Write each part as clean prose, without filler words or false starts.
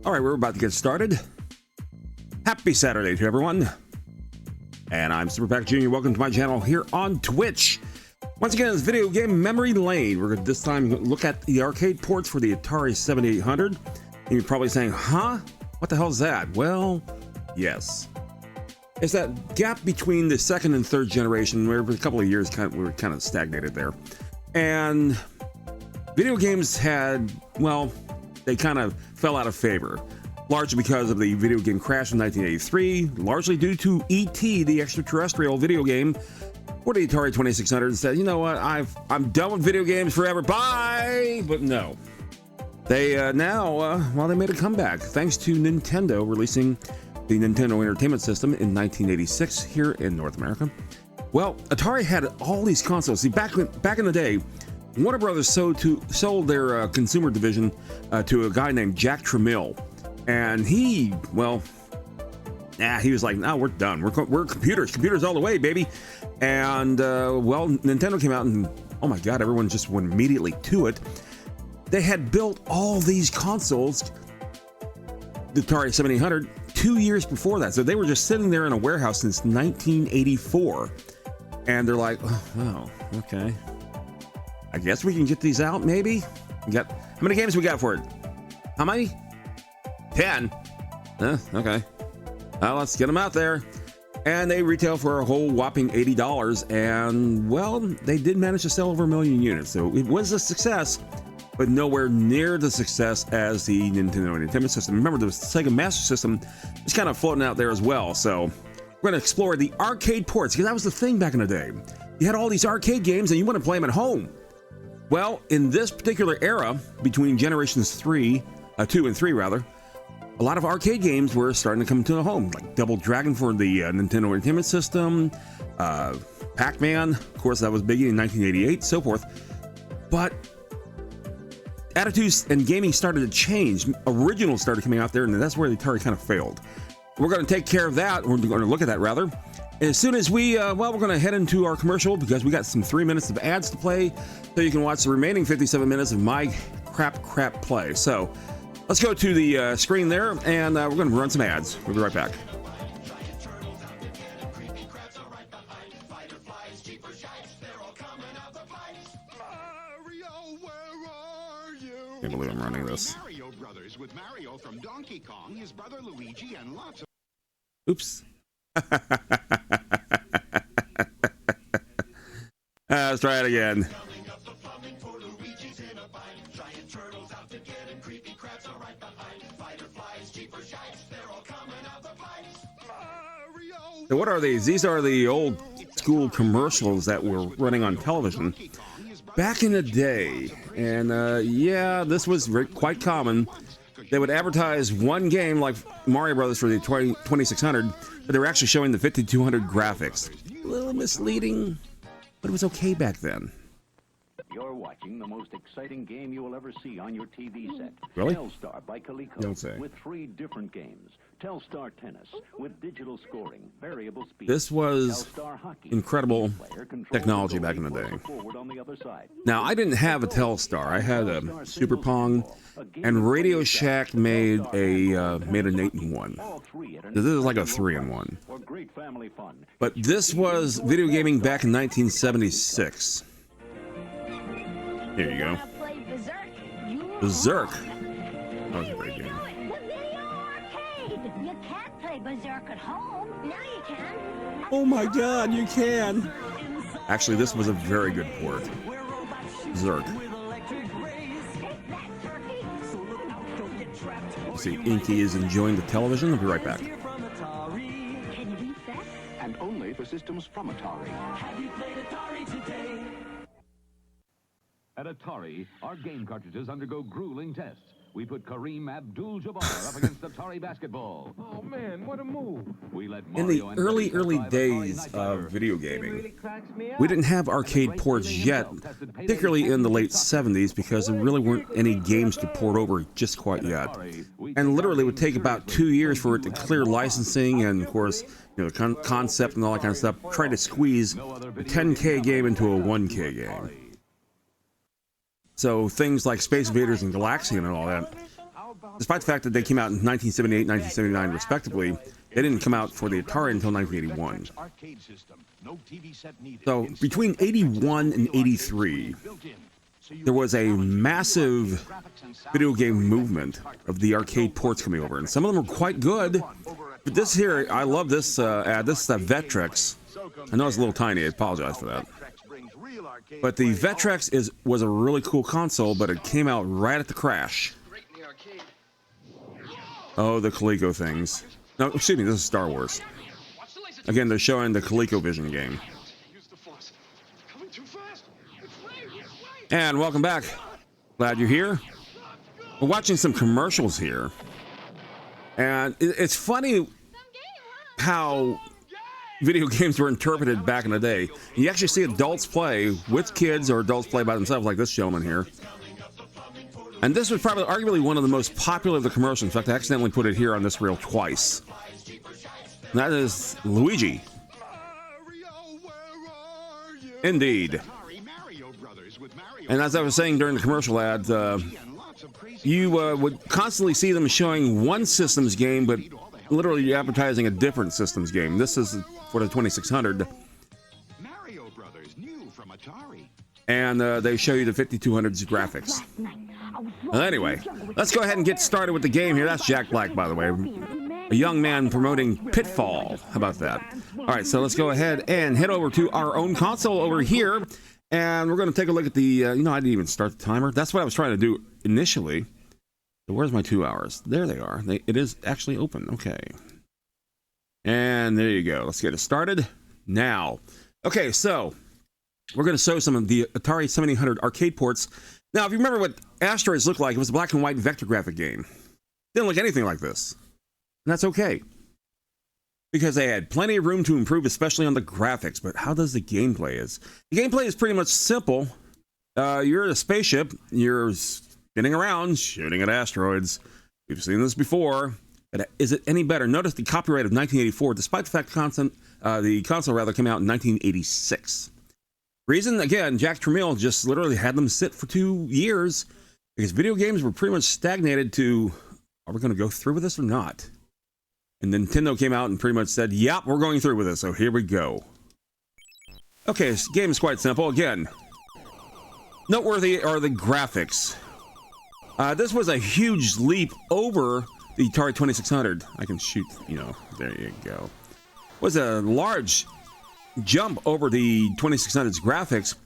All right, we're about to get started. Happy Saturday to everyone. And I'm Super Pack Jr. Welcome to my channel here on Twitch. Once again, it's video game memory lane. We're going to this time look at the arcade ports for the Atari 7800. And you're probably saying, huh? What the hell is that? Well, yes. It's that gap between the second and third generation where for a couple of years we were kind of stagnated there. And video games had, well, they kind of fell out of favor. Largely because of the video game crash in 1983, largely due to E.T., the extraterrestrial video game, for the Atari 2600, said, you know what, I'm done with video games forever, bye! But no. They they made a comeback, thanks to Nintendo releasing the Nintendo Entertainment System in 1986 here in North America. Well, Atari had all these consoles. See, back in the day, Warner Brothers sold their consumer division to a guy named Jack Tramiel. And he was like, no, we're done. We're computers all the way, baby. And, Nintendo came out and, oh my God, everyone just went immediately to it. They had built all these consoles, the Atari 7800, 2 years before that. So they were just sitting there in a warehouse since 1984. And they're like, oh, wow, okay. I guess we can get these out, maybe? How many games we got for it? How many? 10. Okay. Well, let's get them out there. And they retail for a whole whopping $80. And, well, they did manage to sell over 1 million units. So it was a success, but nowhere near the success as the Nintendo Entertainment System. Remember, the Sega Master System is kind of floating out there as well. So we're going to explore the arcade ports, because that was the thing back in the day. You had all these arcade games and you want to play them at home. Well, in this particular era, between generations 2 and 3 rather, a lot of arcade games were starting to come to the home, like Double Dragon for the Nintendo Entertainment System, Pac-Man, of course, that was big in 1988, so forth. But attitudes and gaming started to change. Originals started coming out there, and that's where the Atari kind of failed. We're going to take care of that. We're going to look at that, rather. And as soon as we're going to head into our commercial, because we got some 3 minutes of ads to play, so you can watch the remaining 57 minutes of my crap play. So let's go to the screen there, and we're going to run some ads. We'll be right back. Can't believe I'm running this. Mario Brothers with Mario from Donkey Kong, his brother Luigi, and lots of... Oops. Let's try it again. So what are these? These are the old school commercials that were running on television back in the day. And this was quite common. They would advertise one game like Mario Brothers for the 2600, but they were actually showing the 5200 graphics. A little misleading, but it was okay back then. You're watching the most exciting game you will ever see on your TV set. Really? Telstar by Coleco. Don't say. With 3 different games. Telstar Tennis with digital scoring, variable speed. This was incredible technology back in the day. Now, I didn't have a Telstar. I had a Super Pong, and Radio Shack made an 8-in-1. This is like a 3-in-1. But this was video gaming back in 1976. Here you go. Berserk. That was a great game. You can't play Berserk at home. Now you can. Oh my God, you can. Actually, this was a very good port. Berserk. You see, Inky is enjoying the television. I'll be right back. And only for systems from Atari. Have you played Atari today? At Atari, our game cartridges undergo grueling tests. We put Kareem Abdul-Jabbar up against Atari basketball. Oh man, what a move. We let In the Mario and early Luigi days survive of Atari video It gaming, really cracks me up. we didn't have arcade ports yet, particularly in the late 70s, because there really weren't any games to port over just quite yet. And literally it would take about 2 years for it to clear licensing and, of course, the concept and all that kind of stuff, trying to squeeze a 10K game into a 1K game. So things like Space Invaders and Galaxian and all that despite the fact that they came out in 1978, 1979 respectively, they didn't come out for the Atari until 1981. So between 81 and 83, there was a massive video game movement of the arcade ports coming over, and some of them were quite good. But this here, I love this ad. This is Vectrex. I know it's a little tiny. I apologize for that. But the Vectrex was a really cool console, but it came out right at the crash. Oh, the Coleco things. No, excuse me, this is Star Wars. Again, they're showing the ColecoVision game. And welcome back. Glad you're here. We're watching some commercials here. And it's funny how video games were interpreted back in the day. You actually see adults play with kids or adults play by themselves, like this gentleman here. And this was probably arguably one of the most popular of the commercials. In fact, I accidentally put it here on this reel twice. And that is Luigi. Indeed. And as I was saying during the commercial ad, you would constantly see them showing one systems game, but literally advertising a different systems game. This is for the 2600. Mario Brothers, new from Atari. And they show you the 5200's graphics. Anyway, let's go ahead and get started with the game here. That's Jack Black, by the way. A young man promoting Pitfall. How about that? All right, so let's go ahead and head over to our own console over here. And we're going to take a look at the, you know, I didn't even start the timer. That's what I was trying to do initially. So where's my 2 hours? There they are. It is actually open. Okay. And there you go. Let's get it started now. Okay, so we're going to show some of the Atari 7800 arcade ports. Now, if you remember what Asteroids looked like, it was a black and white vector graphic game. Didn't look anything like this. And that's okay, because they had plenty of room to improve, especially on the graphics. But how does the gameplay is? The gameplay is pretty much simple. You're in a spaceship. You're spinning around, shooting at asteroids. We've seen this before. But is it any better? Notice the copyright of 1984, despite the fact the console rather came out in 1986. Reason, again, Jack Tramiel just literally had them sit for 2 years because video games were pretty much stagnated to, are we going to go through with this or not? And Nintendo came out and pretty much said, yep, we're going through with this, so here we go. Okay, this game is quite simple. Again, noteworthy are the graphics. This was a huge leap over the Atari 2600. I can shoot, you know, there you go. Was a large jump over the 2600's graphics,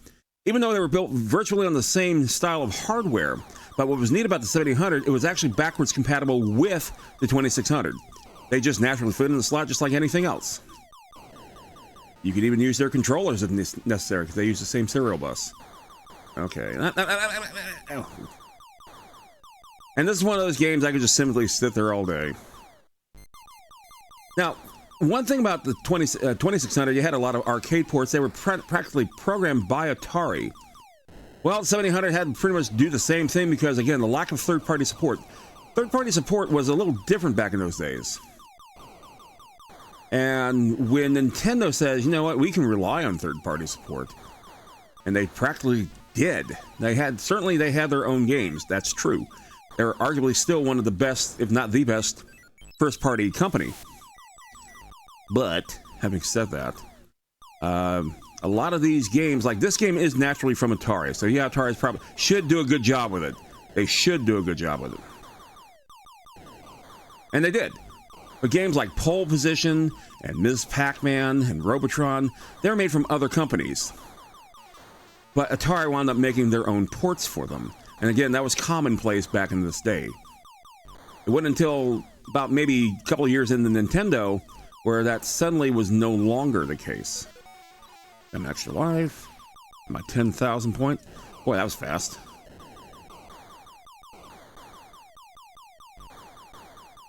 even though they were built virtually on the same style of hardware. But what was neat about the 7800, it was actually backwards compatible with the 2600. They just naturally fit in the slot just like anything else. You could even use their controllers if necessary, because they use the same serial bus. Okay. And this is one of those games I could just simply sit there all day. Now, one thing about the 2600, you had a lot of arcade ports. They were practically programmed by Atari. Well, the 7800 had to pretty much do the same thing because, again, the lack of third-party support. Third-party support was a little different back in those days. And when Nintendo says, you know what, we can rely on third-party support, and they practically did. Certainly they had their own games. That's true. They're arguably still one of the best, if not the best, first-party company. But having said that, a lot of these games, like this game, is naturally from Atari. So yeah, Atari probably should do a good job with it. They should do a good job with it, and they did. But games like Pole Position and Ms. Pac-Man and Robotron, they're made from other companies. But Atari wound up making their own ports for them. And again, that was commonplace back in this day. It wasn't until about maybe a couple of years into Nintendo where that suddenly was no longer the case. An extra life. My 10,000 point. Boy, that was fast.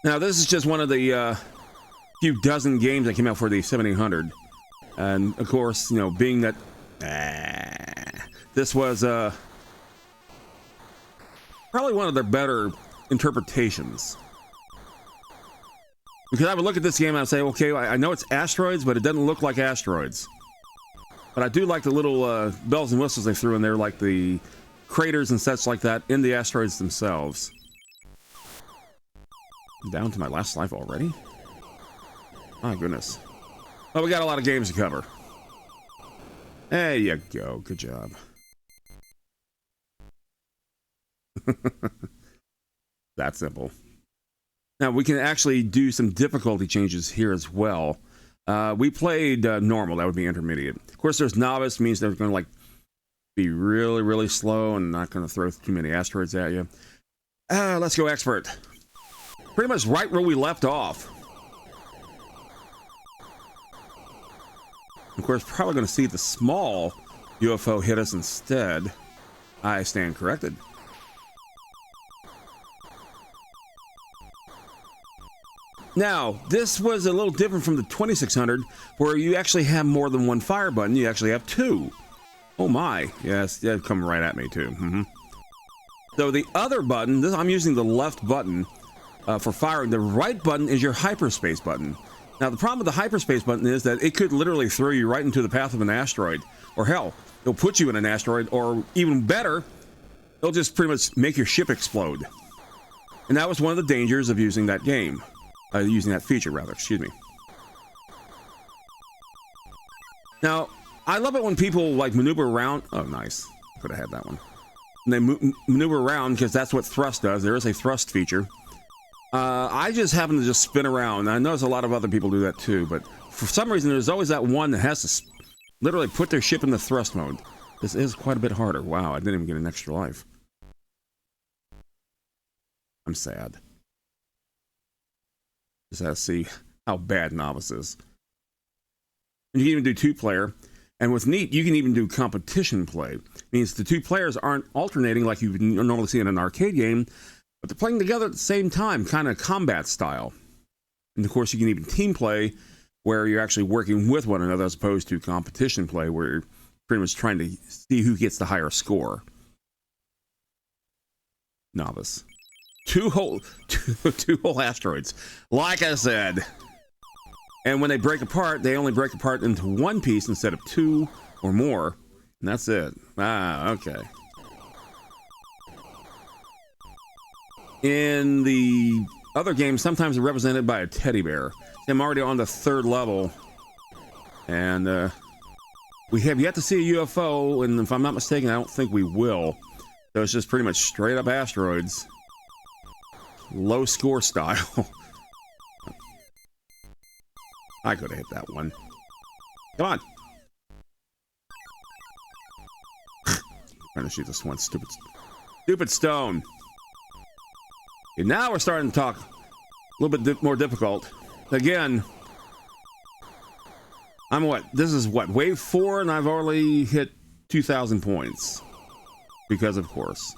Now, this is just one of the few dozen games that came out for the 7800. And, of course, you know, being that this was probably one of their better interpretations. Because I would look at this game and I'd say, okay, I know it's asteroids, but it doesn't look like asteroids. But I do like the little bells and whistles they threw in there, like the craters and such like that in the asteroids themselves. Down to my last life already? My goodness. Well, we got a lot of games to cover. There you go. Good job. That simple. Now, we can actually do some difficulty changes here as well. We played normal. That would be intermediate. Of course, there's novice. Means they're going to like be really, really slow and not going to throw too many asteroids at you. Let's go expert. Pretty much right where we left off. Of course, probably going to see the small UFO hit us instead. I stand corrected. Now, this was a little different from the 2600, where you actually have more than one fire button. You actually have two. Oh my. Yes, that'd come right at me too. So the other button, I'm using the left button for firing. The right button is your hyperspace button. Now, the problem with the hyperspace button is that it could literally throw you right into the path of an asteroid. Or hell, it'll put you in an asteroid, or even better, it'll just pretty much make your ship explode. And that was one of the dangers of using that game. Using that feature, rather, excuse me. Now, I love it when people, like, maneuver around. Oh, nice. Could have had that one. And they maneuver around, because that's what thrust does. There is a thrust feature. I just happen to just spin around. I notice a lot of other people do that too, but for some reason there's always that one that has to literally put their ship in the thrust mode. This is quite a bit harder. Wow, I didn't even get an extra life. I'm sad. Just have to see how bad novice is. And you can even do two-player. And what's neat, you can even do competition play. It means the two players aren't alternating like you would normally see in an arcade game, but they're playing together at the same time, kind of combat style. And of course, you can even team play where you're actually working with one another as opposed to competition play where you're pretty much trying to see who gets the higher score. Novice. Two whole asteroids. Like I said. And when they break apart, they only break apart into one piece instead of two or more. And that's it. Ah, okay. In the other games, sometimes they're represented by a teddy bear. I'm already on the third level. And we have yet to see a UFO. And if I'm not mistaken, I don't think we will. So it's just pretty much straight up asteroids. Low score style. I could have hit that one. Come on. Trying to shoot this one. Stupid stone. Okay, now we're starting to talk a little bit more difficult. Again, I'm what? This is what? Wave 4, and I've already hit 2,000 points. Because, of course.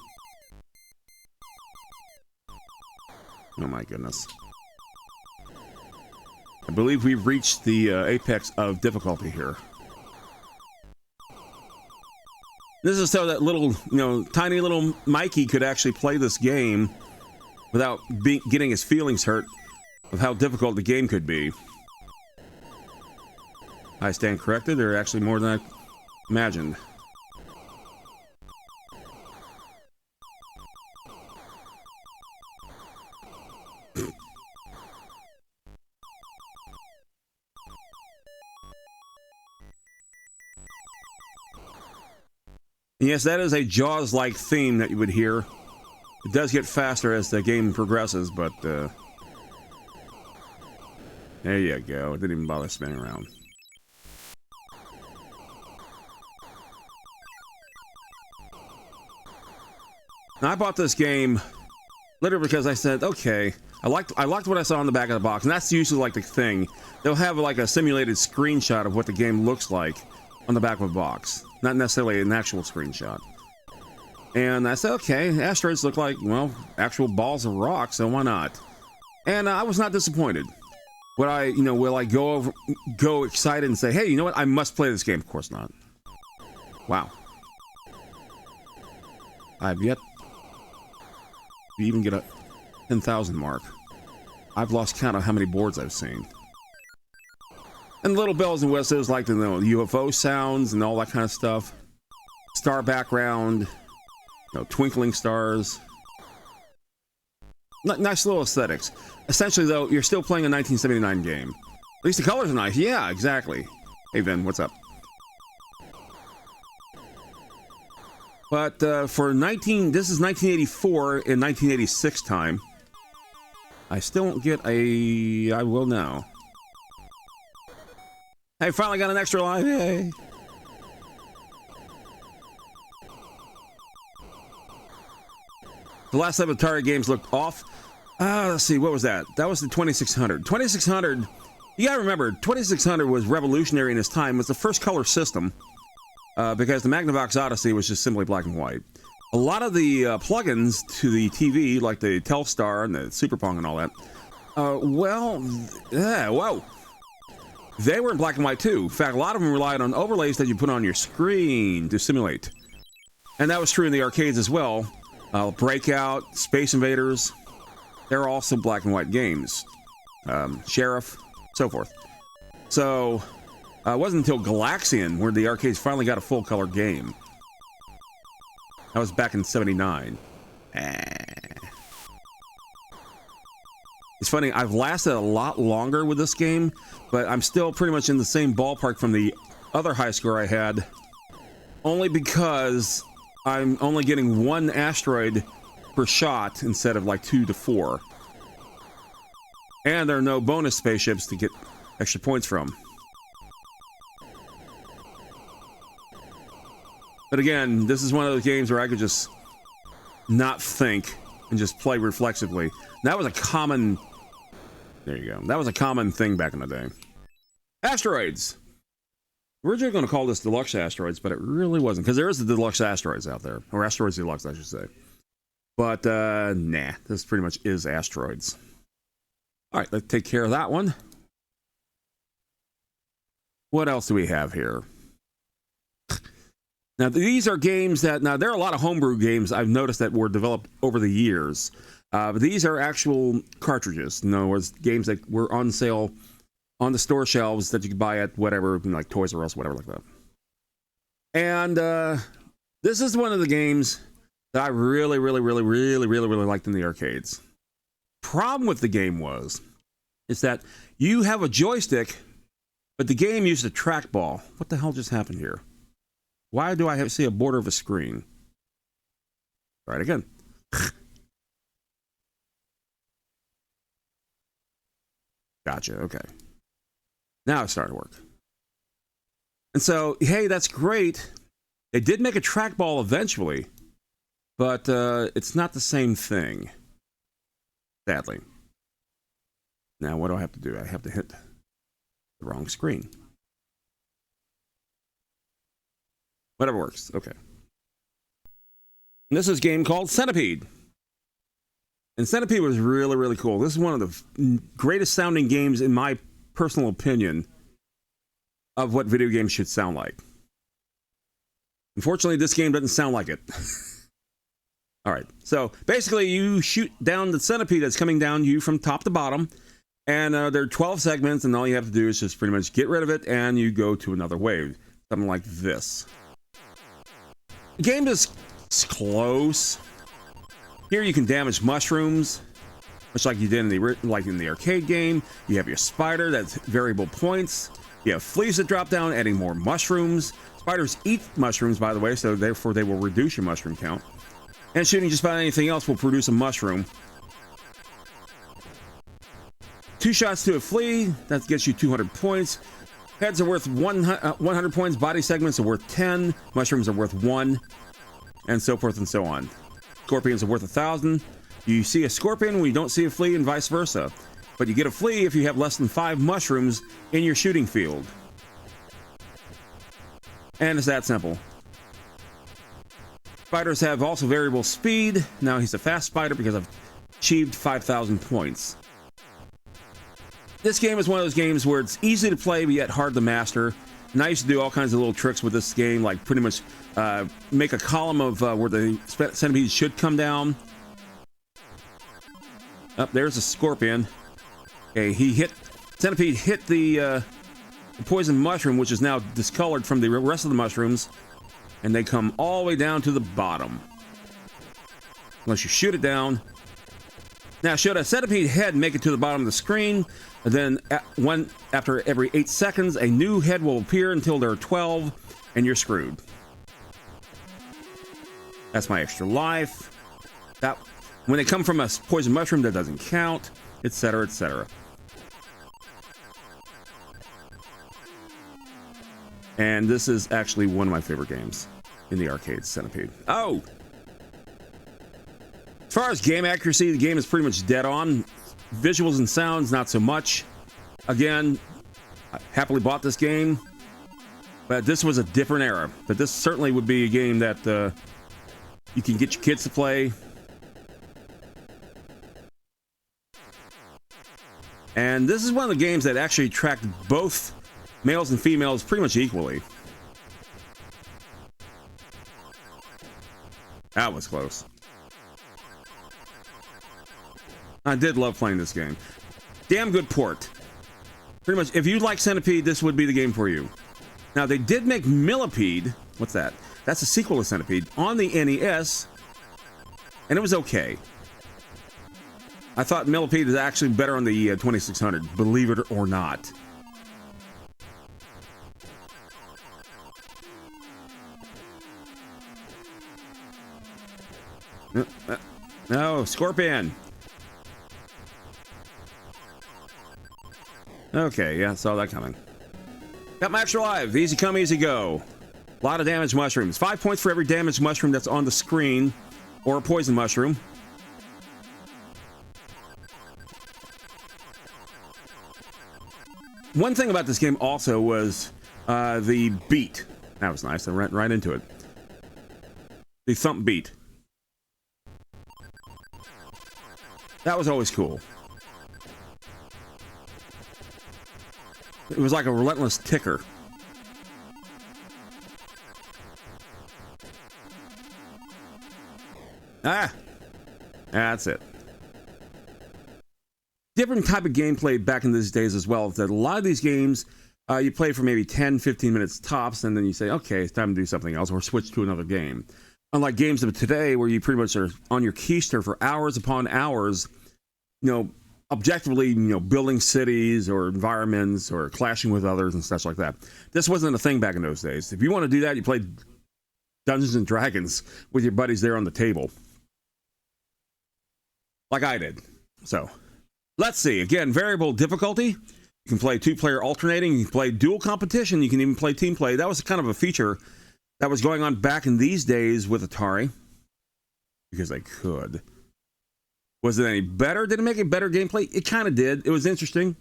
Oh my goodness. I believe we've reached the apex of difficulty here. This is so that little, tiny little Mikey could actually play this game without getting his feelings hurt of how difficult the game could be. I stand corrected. There are actually more than I imagined. Yes, that is a Jaws-like theme that you would hear. It does get faster as the game progresses, but there you go. It didn't even bother spinning around. Now, I bought this game literally because I said, okay, I liked what I saw on the back of the box, and that's usually like the thing. They'll have like a simulated screenshot of what the game looks like on the back of a box. Not necessarily an actual screenshot. And I said, okay, asteroids look like, well, actual balls of rock, so why not? And I was not disappointed. Will I go excited and say, hey, you know what? I must play this game. Of course not. Wow. I've yet to even get a 10,000 mark. I've lost count of how many boards I've seen. And little bells and whistles like the UFO sounds and all that kind of stuff. Star background, twinkling stars. Nice little aesthetics. Essentially, though, you're still playing a 1979 game. At least the colors are nice. Yeah, exactly. Hey, Vin, what's up? But for this is 1984 and 1986 time. I still don't get a. I will now. Hey, finally got an extra life. Yay! The last 7 Atari games looked off. Let's see, what was that? That was the 2600. 2600. You gotta remember, 2600 was revolutionary in its time. It was the first color system because the Magnavox Odyssey was just simply black and white. A lot of the plugins to the TV, like the Telstar and the Super Pong and all that, whoa. They were in black and white too. In fact, a lot of them relied on overlays that you put on your screen to simulate. And that was true in the arcades as well. Breakout, Space Invaders, they're also black and white games. Sheriff, so forth. So, it wasn't until Galaxian where the arcades finally got a full color game. That was back in 79. It's funny, I've lasted a lot longer with this game, but I'm still pretty much in the same ballpark from the other high score I had, only because I'm only getting 1 asteroid per shot instead of like 2 to 4. And there are no bonus spaceships to get extra points from. But again, this is one of those games where I could just not think and just play reflexively. That was a common... There you go. That was a common thing back in the day. Asteroids! We're originally going to call this Deluxe Asteroids, but it really wasn't, because there is the Deluxe Asteroids out there. Or Asteroids Deluxe, I should say. But, nah. This pretty much is Asteroids. Alright, let's take care of that one. What else do we have here? Now, these are games that... Now, there are a lot of homebrew games I've noticed that were developed over the years. But these are actual cartridges. In other words, games that were on sale on the store shelves that you could buy at whatever, like Toys R Us, whatever like that. And this is one of the games that I really liked in the arcades. Problem with the game is that you have a joystick, but the game used a trackball. What the hell just happened here? Why do I see a border of a screen? Try it again. Gotcha, okay. Now it's starting to work. And so, hey, that's great. They did make a trackball eventually, but it's not the same thing. Sadly. Now, what do I have to do? I have to hit the wrong screen. Whatever works, okay. And this is a game called Centipede. And Centipede was really cool. This is one of the greatest sounding games, in my personal opinion, of what video games should sound like. Unfortunately, this game doesn't sound like it. Alright, so basically you shoot down the centipede that's coming down you from top to bottom. And there are 12 segments, and all you have to do is just pretty much get rid of it, and you go to another wave. Something like this. The game is close. Here you can damage mushrooms, much like you did in the arcade game. You have your spider, that's variable points. You have fleas that drop down, adding more mushrooms. Spiders eat mushrooms, by the way, so therefore they will reduce your mushroom count. And shooting just about anything else will produce a mushroom. 2 shots to a flea, that gets you 200 points. Heads are worth 100 points, body segments are worth 10, mushrooms are worth 1, and so forth and so on. Scorpions are worth 1,000. You see a scorpion when you don't see a flea, and vice versa. But you get a flea if you have less than 5 mushrooms in your shooting field. And it's that simple. Spiders have also variable speed. Now he's a fast spider because I've achieved 5,000 points. This game is one of those games where it's easy to play, but yet hard to master. And I used to do all kinds of little tricks with this game, like pretty much make a column of where the centipede should come down. Up there's a scorpion. Okay, centipede hit the poison mushroom, which is now discolored from the rest of the mushrooms, and they come all the way down to the bottom. Unless you shoot it down. Now, should a centipede head make it to the bottom of the screen, then after every 8 seconds, a new head will appear until there are 12, and you're screwed. That's my extra life. That, when they come from a poison mushroom, that doesn't count, etc., etc. And this is actually one of my favorite games in the arcade, Centipede. Oh! As far as game accuracy, the game is pretty much dead on. Visuals and sounds, not so much. Again, I happily bought this game, but this was a different era. But this certainly would be a game that you can get your kids to play. And this is one of the games that actually attract both males and females pretty much equally. That was close. I did love playing this game. Damn good port. Pretty much, if you like Centipede, this would be the game for you. Now, they did make Millipede. What's that? That's a sequel to Centipede on the NES, and it was okay. I thought Millipede is actually better on the 2600, believe it or not. No, Scorpion. Okay, yeah, saw that coming. Got my extra life. Easy come, easy go. A lot of damaged mushrooms. 5 points for every damaged mushroom that's on the screen, or a poison mushroom. One thing about this game also was the beat. That was nice. I went right into it. The thump beat. That was always cool. It was like a relentless ticker. Ah! That's it. Different type of gameplay back in these days as well. That a lot of these games, you play for maybe 10, 15 minutes tops, and then you say, okay, it's time to do something else, or switch to another game. Unlike games of today, where you pretty much are on your keister for hours upon hours, you know, objectively, you know, building cities or environments or clashing with others and stuff like that. This wasn't a thing back in those days. If you want to do that, you played Dungeons and Dragons with your buddies there on the table. Like I did. So, let's see. Again, variable difficulty. You can play two-player alternating. You can play dual competition. You can even play team play. That was kind of a feature that was going on back in these days with Atari. Because they could. Was it any better? Did it make a better gameplay? It kind of did. It was interesting.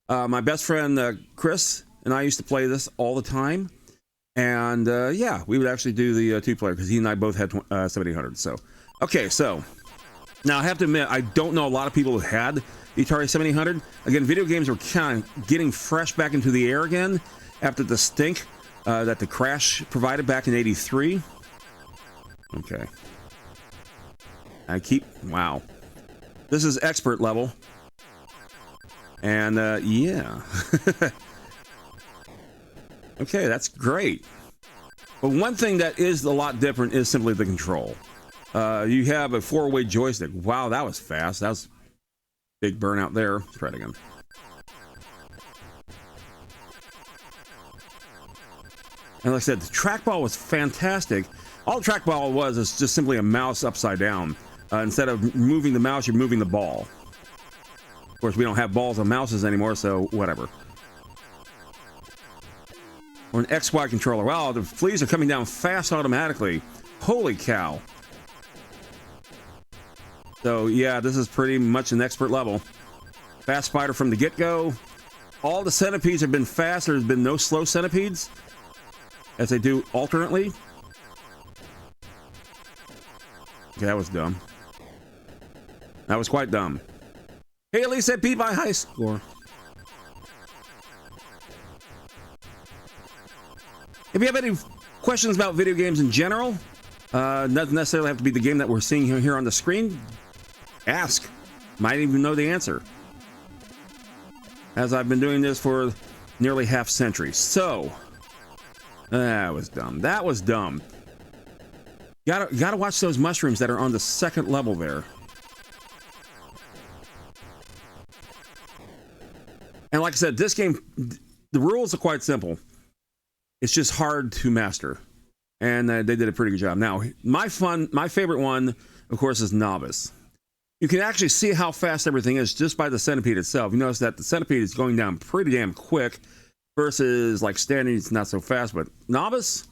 My best friend, Chris, and I used to play this all the time. And, yeah, we would actually do the two-player because he and I both had 7800s. So, okay, so... Now, I have to admit, I don't know a lot of people who had the Atari 7800. Again, video games were kind of getting fresh back into the air again after the stink that the crash provided back in '83. Okay. Wow. This is expert level. And, yeah. Okay, that's great. But one thing that is a lot different is simply the control. You have a 4-way joystick. Wow, that was fast. That was big burnout there. Let's try it again. And like I said, the trackball was fantastic. All the trackball was is just simply a mouse upside down. Instead of moving the mouse, you're moving the ball. Of course, we don't have balls on mouses anymore, so whatever. Or an XY controller. Wow, the fleas are coming down fast automatically. Holy cow. So, yeah, this is pretty much an expert level. Fast fighter from the get-go. All the centipedes have been fast. There's been no slow centipedes, as they do alternately. Okay, that was dumb. That was quite dumb. Hey, at least I beat my high score. If you have any questions about video games in general, doesn't necessarily have to be the game that we're seeing here on the screen. Ask. Might even know the answer. As I've been doing this for nearly half century. So, that was dumb. That was dumb. Gotta watch those mushrooms that are on the second level there. And like I said, this game, the rules are quite simple. It's just hard to master. And they did a pretty good job. Now, my favorite one, of course, is Novice. You can actually see how fast everything is just by the centipede itself. You notice that the centipede is going down pretty damn quick versus like standing, it's not so fast, but Novice.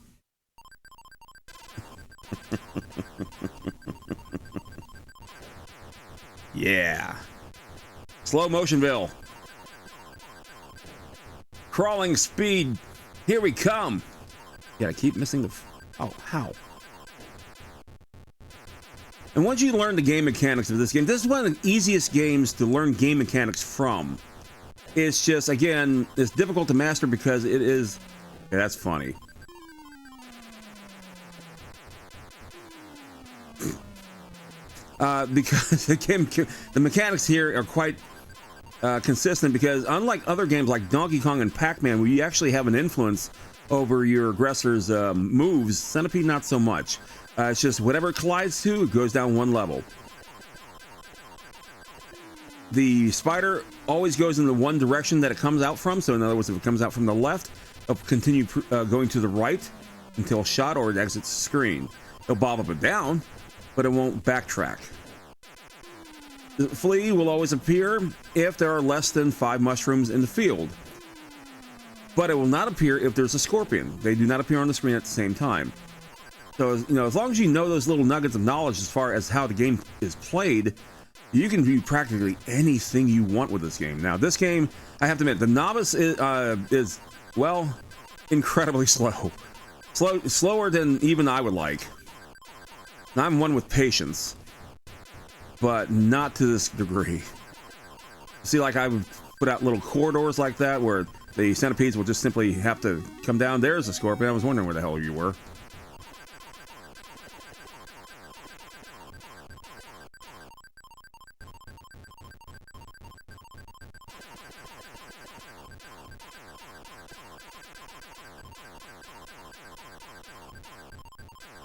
Yeah. Slow motionville. Crawling speed. Here we come. Yeah, I keep missing the... Oh, how? And once you learn the game mechanics of this game, this is one of the easiest games to learn game mechanics from. It's just, again, it's difficult to master because it is... Yeah, that's funny. Because the mechanics here are quite consistent, because unlike other games like Donkey Kong and Pac-Man, where you actually have an influence over your aggressor's moves, Centipede not so much. It's just whatever it collides to, it goes down one level. The spider always goes in the one direction that it comes out from. So in other words, if it comes out from the left, it'll continue going to the right until shot or it exits the screen. It'll bob up and down, but it won't backtrack. The flea will always appear if there are less than 5 mushrooms in the field, but it will not appear if there's a scorpion. They do not appear on the screen at the same time. So, you know, as long as you know those little nuggets of knowledge as far as how the game is played, you can do practically anything you want with this game. Now, this game, I have to admit, the Novice is well, incredibly slow. Slower than even I would like. I'm one with patience, but not to this degree. See, like I would put out little corridors like that where the centipedes will just simply have to come down. There's a scorpion. I was wondering where the hell you were.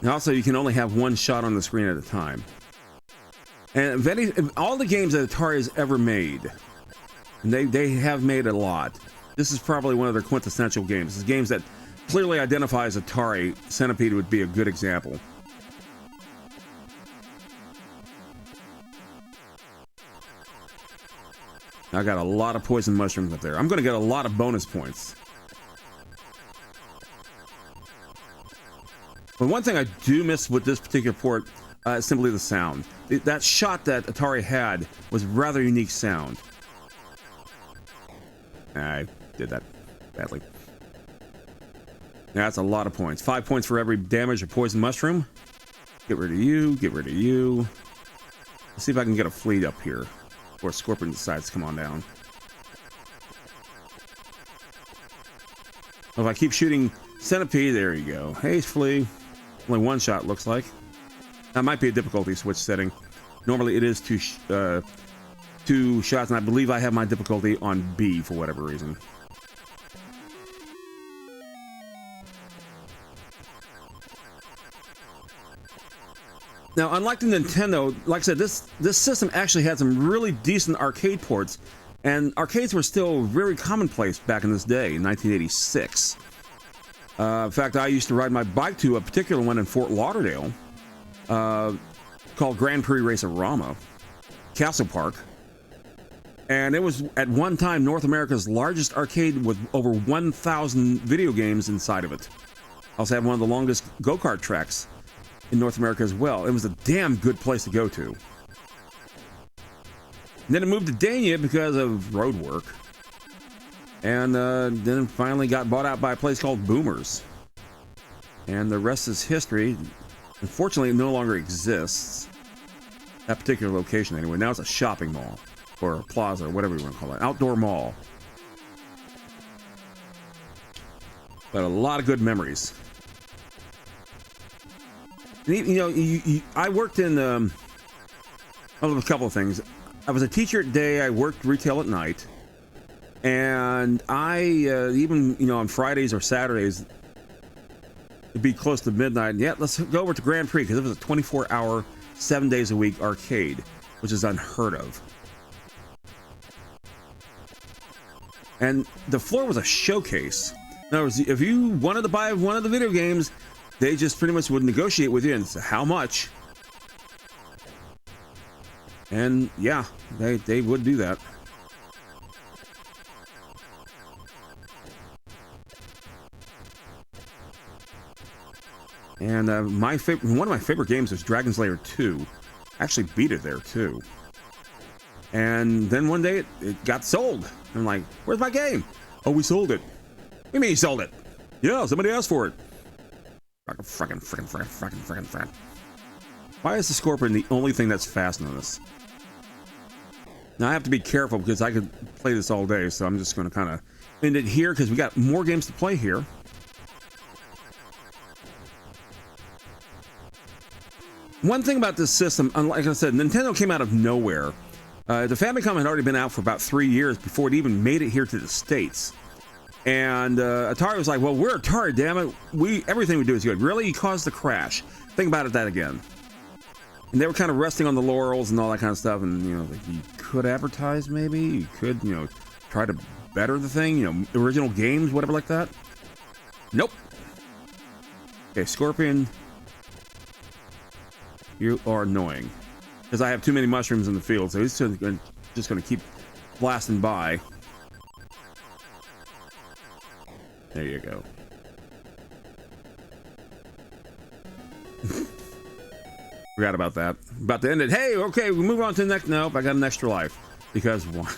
And also, you can only have one shot on the screen at a time. And all the games that Atari has ever made, and they have made a lot, this is probably one of their quintessential games. It's games that clearly identify as Atari. Centipede would be a good example. I got a lot of poison mushrooms up there. I'm going to get a lot of bonus points. But one thing I do miss with this particular port is simply the sound. That shot that Atari had was rather unique sound. I did that badly. That's a lot of points. 5 points for every damage or poison mushroom. Get rid of you. Get rid of you. Let's see if I can get a fleet up here before Scorpion decides to come on down. Well, if I keep shooting Centipede, there you go. Hey, Flea. Only one shot, looks like. That might be a difficulty switch setting. Normally it is two shots, and I believe I have my difficulty on B for whatever reason. Now, unlike the Nintendo, like I said, this system actually had some really decent arcade ports, and arcades were still very commonplace back in this day, in 1986. In fact, I used to ride my bike to a particular one in Fort Lauderdale called Grand Prix Race-A-Rama, Castle Park. And it was, at one time, North America's largest arcade with over 1,000 video games inside of it. Also had one of the longest go-kart tracks in North America as well. It was a damn good place to go to. And then it moved to Dania because of road work. And then finally got bought out by a place called Boomers. And the rest is history. Unfortunately, it no longer exists. That particular location, anyway. Now it's a shopping mall. Or a plaza, or whatever you want to call it. Outdoor mall. But a lot of good memories. And, you know, I worked in a couple of things. I was a teacher at day. I worked retail at night. And I, even, you know, on Fridays or Saturdays, it'd be close to midnight. Yeah, let's go over to Grand Prix, because it was a 24-hour, 7 days a week arcade, which is unheard of. And the floor was a showcase. In other words, if you wanted to buy one of the video games, they just pretty much would negotiate with you and say how much. And yeah, they would do that. And one of my favorite games was Dragon's Lair 2. I actually beat it there too. And then one day it got sold. I'm like, where's my game? Oh, we sold it. What do you mean you sold it? Yeah, somebody asked for it. Frickin'. Why is the Scorpion the only thing that's fast on this? Now I have to be careful because I could play this all day, so I'm just going to kind of end it here because we got more games to play here. One thing about this system, like I said, Nintendo came out of nowhere. The Famicom had already been out for about 3 years before it even made it here to the States. And Atari was like, well, we're Atari, damn it. Everything we do is good. Really? You caused the crash. Think about it that again. And they were kind of resting on the laurels and all that kind of stuff. And, you know, like you could advertise maybe. You could, you know, try to better the thing. You know, original games, whatever like that. Nope. Okay, Scorpion. You are annoying. Because I have too many mushrooms in the field, so he's just going to keep blasting by. There you go. Forgot about that. About to end it. Hey, okay, we move on to the next. Nope, I got an extra life. Because one.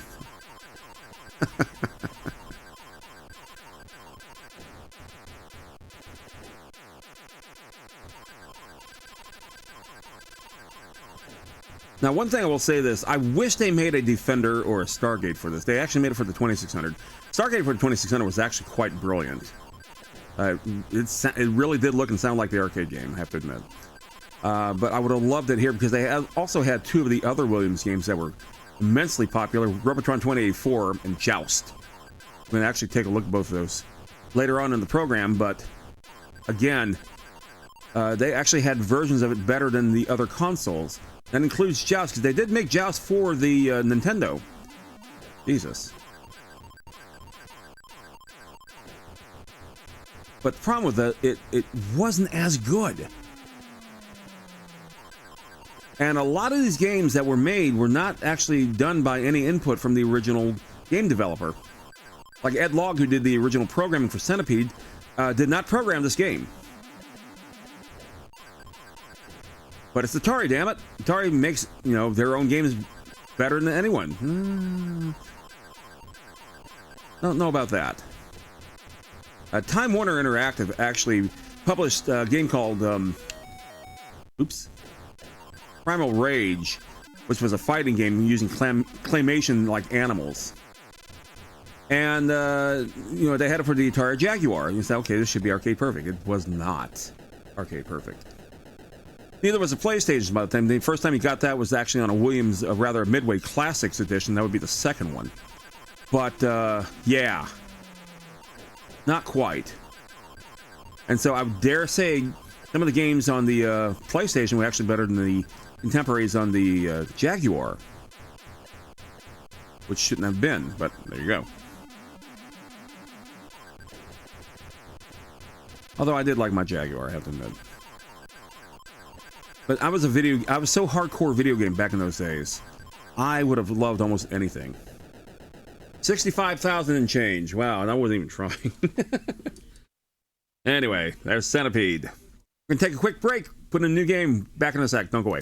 Now, one thing I will say this, I wish they made a Defender or a Stargate for this. They actually made it for the 2600. Stargate for the 2600 was actually quite brilliant. It really did look and sound like the arcade game, I have to admit. But I would have loved it here because they also had two of the other Williams games that were immensely popular, Robotron 2084 and Joust. I'm going to actually take a look at both of those later on in the program, but again, they actually had versions of it better than the other consoles. That includes Joust, because they did make Joust for the Nintendo. Jesus. But the problem with it wasn't as good. And a lot of these games that were made were not actually done by any input from the original game developer. Like Ed Logg, who did the original programming for Centipede, did not program this game. But it's Atari, damn it. Atari makes, you know, their own games better than anyone. Don't know about that. Time Warner Interactive actually published a game called, Primal Rage, which was a fighting game using claymation like animals. And, you know, they had it for the Atari Jaguar. And you say, okay, this should be arcade perfect. It was not arcade perfect. Neither was the PlayStation by the time. The first time you got that was actually on a Williams, rather a Midway Classics edition. That would be the second one. But, yeah. Not quite. And so I would dare say some of the games on the PlayStation were actually better than the contemporaries on the Jaguar. Which shouldn't have been, but there you go. Although I did like my Jaguar, I have to admit. But I was so hardcore video game back in those days. I would have loved almost anything. 65,000 and change. Wow, and I wasn't even trying. Anyway, there's Centipede. We're gonna take a quick break. Put in a new game. Back in a sec. Don't go away.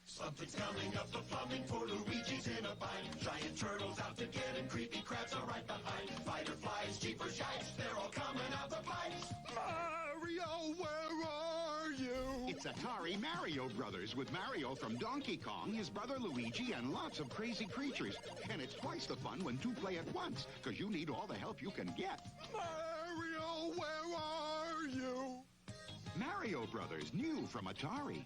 Something's coming up the plumbing for Luigi's in a bind. Giant turtles out to get him. Creepy crabs are right behind. Fighter flies, cheaper shites. They're all coming out the pipes. Mario, where are you? It's Atari Mario Brothers with Mario from Donkey Kong, his brother Luigi, and lots of crazy creatures. And it's twice the fun when two play at once, because you need all the help you can get. Mario, where are you? Mario Brothers, new from Atari.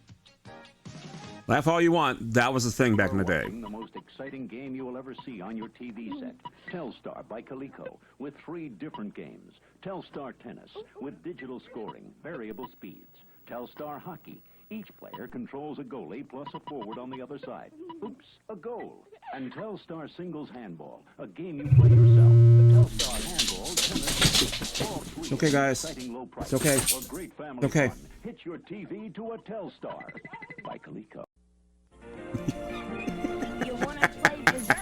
Laugh all you want. That was the thing back in the day. The most exciting game you will ever see on your TV set. Telstar by Coleco with 3 different games. Telstar Tennis with digital scoring, variable speeds. Telstar Hockey. Each player controls a goalie plus a forward on the other side. Oops, a goal. And Telstar Singles Handball, a game you play yourself. The Telstar handball, tennis, all three It's okay, guys. exciting low It's prices okay. or great family Okay. fun. Hit your TV to a Telstar by Coleco. You wanna play dessert?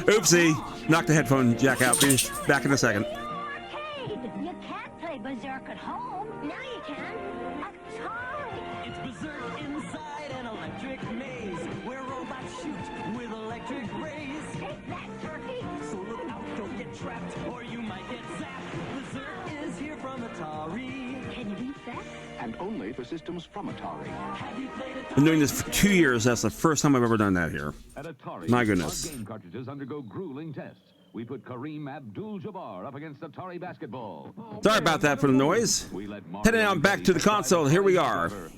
Oopsie. Knock the headphone jack out, please. Back in a second. Arcade! You can't play Berserk at home. Now you can. Atari! It's berserk inside an electric maze where robots shoot with electric rays. Take that, turkey! So look out, don't get trapped, or you might get zapped. Berserk is here from Atari. Can you beat that? And only for systems from Atari. Have you played Atari? Been doing this for 2 years. That's the first time I've ever done that here. At Atari, My goodness. our game cartridges undergo grueling tests. We put Kareem Abdul-Jabbar up against Atari basketball. Sorry about that for the noise. We let Mario Heading on back to the decide console. Here we are. forever.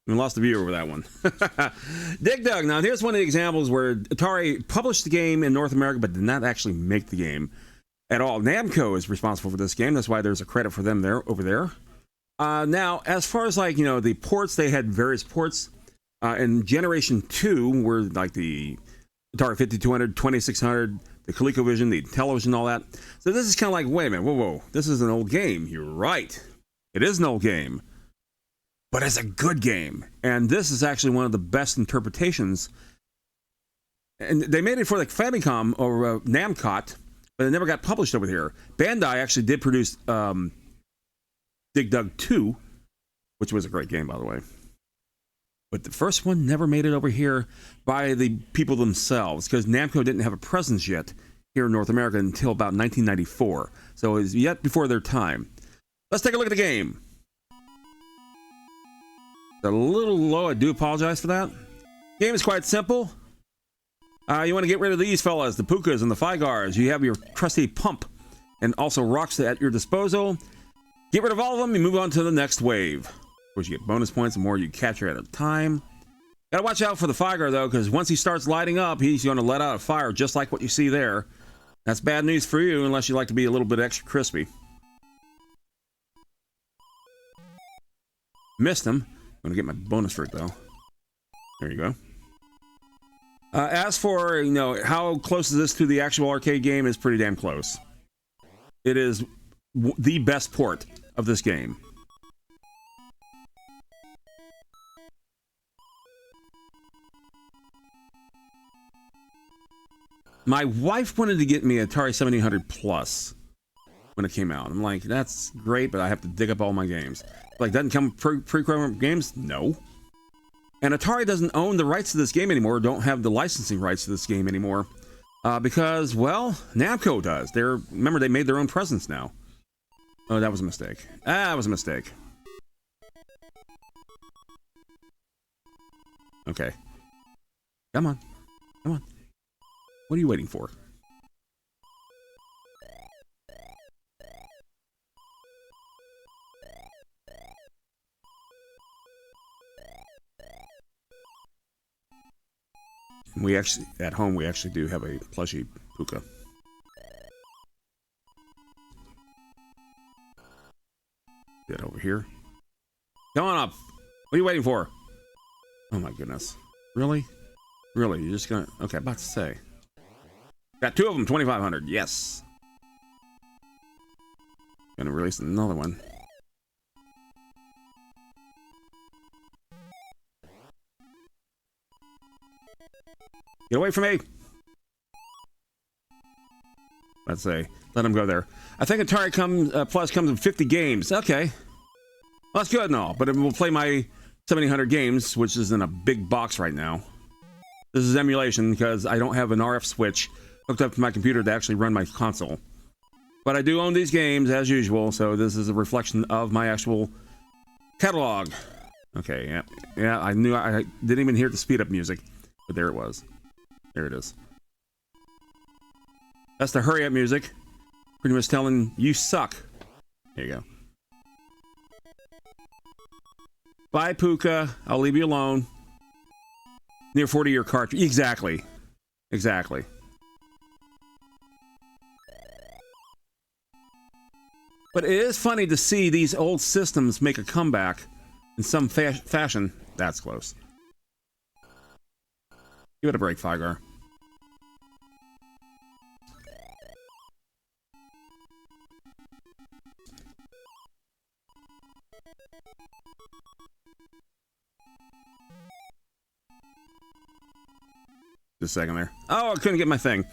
We lost the viewer with that one. Dig Dug. Now, here's one of the examples where Atari published the game in North America, but did not actually make the game at all. Namco is responsible for this game. That's why there's a credit for them there over there. Now, as far as like, the ports, they had various ports. In Generation 2 were like the Atari 5200, 2600, the ColecoVision, the television, all that. So this is kind of like, wait a minute, whoa, this is an old game. You're right. It is an old game. But it's a good game. And this is actually one of the best interpretations. And they made it for like Famicom or Namcot, but it never got published over here. Bandai actually did produce Dig Dug 2, which was a great game, by the way. But the first one never made it over here by the people themselves, because Namco didn't have a presence yet here in North America until about 1994. So it was yet before their time. Let's take a look at the game. It's a little low, I do apologize for that. Game is quite simple. You want to get rid of these fellas, the Pukas and the Figars. You have your trusty pump and also rocks at your disposal. Get rid of all of them and move on to the next wave. Of course, you get bonus points the more you capture at a time. Gotta watch out for the Figar, though, because once he starts lighting up, he's going to let out a fire just like what you see there. That's bad news for you unless you like to be a little bit extra crispy. Missed him. I'm going to get my bonus fruit, though. There you go. As for, how close is this to the actual arcade game, is pretty damn close. It is the best port of this game. My wife wanted to get me Atari 7800 Plus when it came out. I'm like, that's great, but I have to dig up all my games. Like, doesn't come pre-programmed games? No. And Atari doesn't own the rights to this game anymore, don't have the licensing rights to this game anymore. Because, well, Namco does. Remember, they made their own presence now. Oh, that was a mistake. That was a mistake. Okay. Come on. Come on. What are you waiting for? We actually, at home, we actually do have a plushie Puka. Get over here. Come on up. What are you waiting for? Oh my goodness. Really? Really? You're just gonna... Okay, about to say. Got two of them, 2500. Yes. Gonna release another one. Get away from me! Let's say, let him go there. I think Atari Plus comes with 50 games. Okay. Well, that's good and all, but it will play my 7800 games, which is in a big box right now. This is emulation because I don't have an RF switch hooked up to my computer to actually run my console. But I do own these games as usual, so this is a reflection of my actual catalog. Okay, yeah. Yeah, I knew I didn't even hear the speed up music, but there it was. There it is. That's the hurry up music. Pretty much telling you suck. There you go. Bye, Puka. I'll leave you alone. Near 40-year cartridge. Exactly. Exactly. But it is funny to see these old systems make a comeback in some fashion. That's close. Give it a break, Figar. Just a second there. Oh, I couldn't get my thing.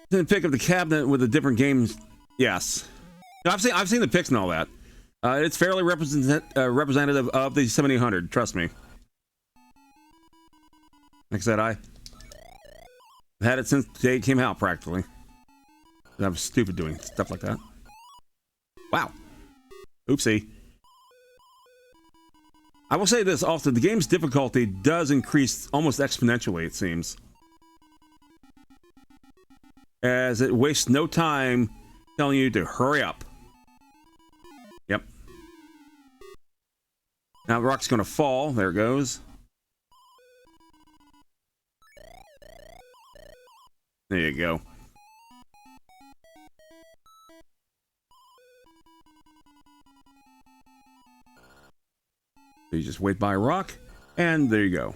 Didn't pick up the cabinet with the different games. Yes. No, I've seen the pics and all that. It's fairly representative of the 7800. Trust me. Like I said, I've had it since the day it came out, practically. I was stupid doing stuff like that. Wow. Oopsie. I will say this also, the game's difficulty does increase almost exponentially, it seems. As it wastes no time telling you to hurry up. Yep. Now the rock's gonna fall. There it goes. There you go. So you just wait by a rock, and there you go.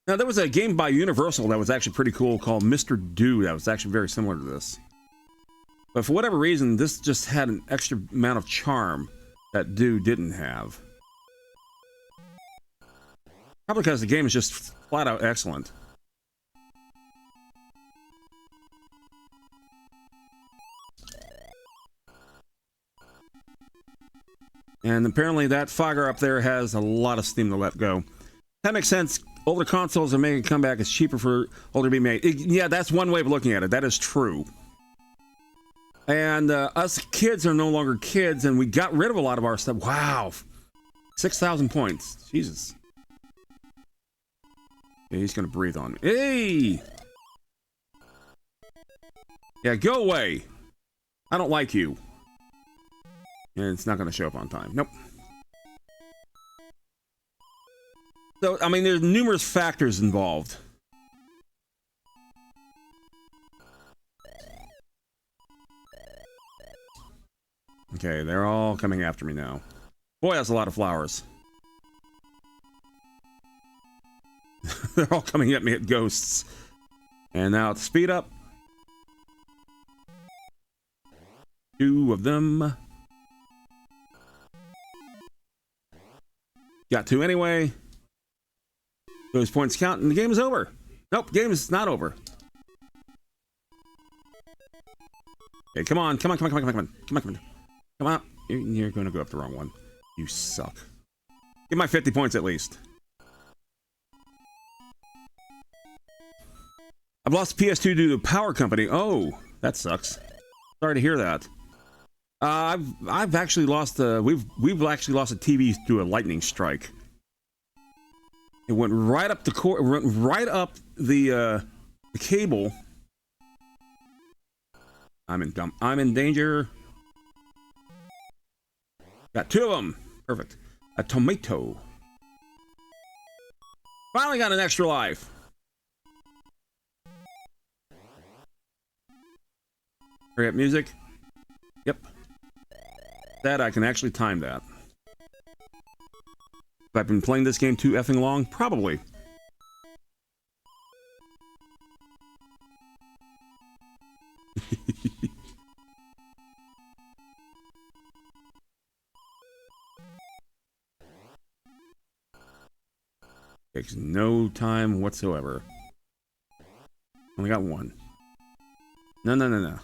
Now, there was a game by Universal that was actually pretty cool called Mr. Do that was actually very similar to this. But for whatever reason, this just had an extra amount of charm that Do didn't have. Probably because the game is just flat out excellent. And apparently that fogger up there has a lot of steam to let go. That makes sense. Older consoles are making a comeback. It's cheaper for older to be made. Yeah, that's one way of looking at it. That is true. And us kids are no longer kids, and we got rid of a lot of our stuff. Wow. 6,000 points. Jesus. Yeah, he's going to breathe on me. Hey! Yeah, go away. I don't like you. And it's not going to show up on time. Nope. So, I mean, there's numerous factors involved. Okay, they're all coming after me now. Boy, that's a lot of flowers. They're all coming at me at ghosts. And now it's speed up. 2 of them. Got 2 anyway. Those points count and the game is over. Nope, game is not over. Okay, come on, come on, come on, come on, come on, come on, come on. Come on. You're going to go up the wrong one. You suck. Get my 50 points at least. I've lost PS2 due to power company. Oh, that sucks. Sorry to hear that. I've actually lost we've actually lost a TV through a lightning strike. It went right up the core, went right up the cable. I'm in danger. Got 2 of them. Perfect. A tomato. Finally got an extra life. Hurry up, music. Yep. That I can actually time that. Have I been playing this game too effing long? Probably. Takes no time whatsoever. Only got 1. No, no, no, no.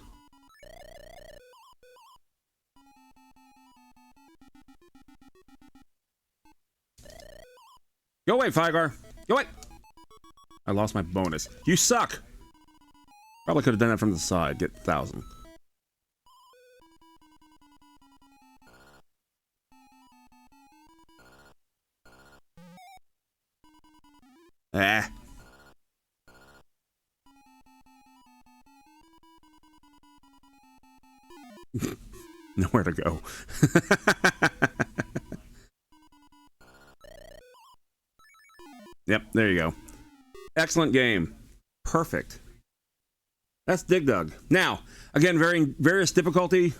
Go away, Fygar. Go away. I lost my bonus. You suck. Probably could have done that from the side. Get 1,000. Ah. Nowhere to go. Yep, there you go. Excellent game. Perfect. That's Dig Dug. Now, again, various difficulty.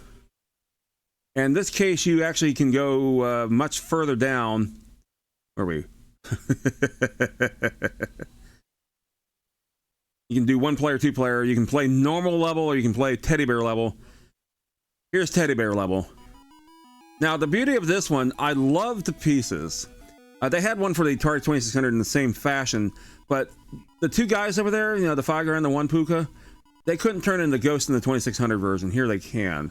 In this case, you actually can go much further down. Where are we? You can do 1 player, 2 player. You can play normal level, or you can play teddy bear level. Here's teddy bear level. Now, the beauty of this one, I love the pieces. They had one for the Atari 2600 in the same fashion, But the two guys over there, you know, the Figer and the one Puka, they couldn't turn into Ghost in the 2600 version. Here they can.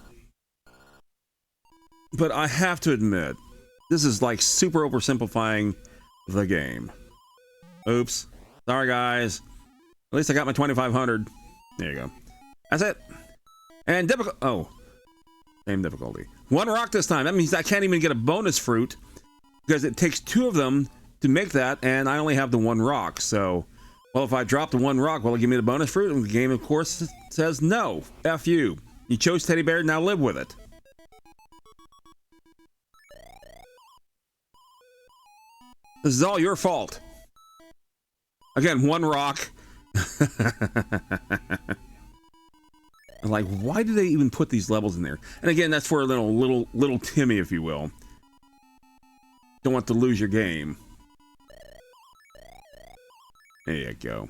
But I have to admit, this is like super oversimplifying the game. Oops. Sorry, guys. At least I got my 2500. There you go. That's it. And difficult. Oh. Same difficulty. One rock this time. That means I can't even get a bonus fruit because it takes two of them to make that, and I only have the one rock. So, well, if I drop the one rock, will it give me the bonus fruit? And the game, of course, says no. F you. You chose Teddy Bear, now live with it. This is all your fault. Again, one rock. I'm like, why do they even put these levels in there? And again, that's for a little Timmy, if you will. Don't want to lose your game. There you go.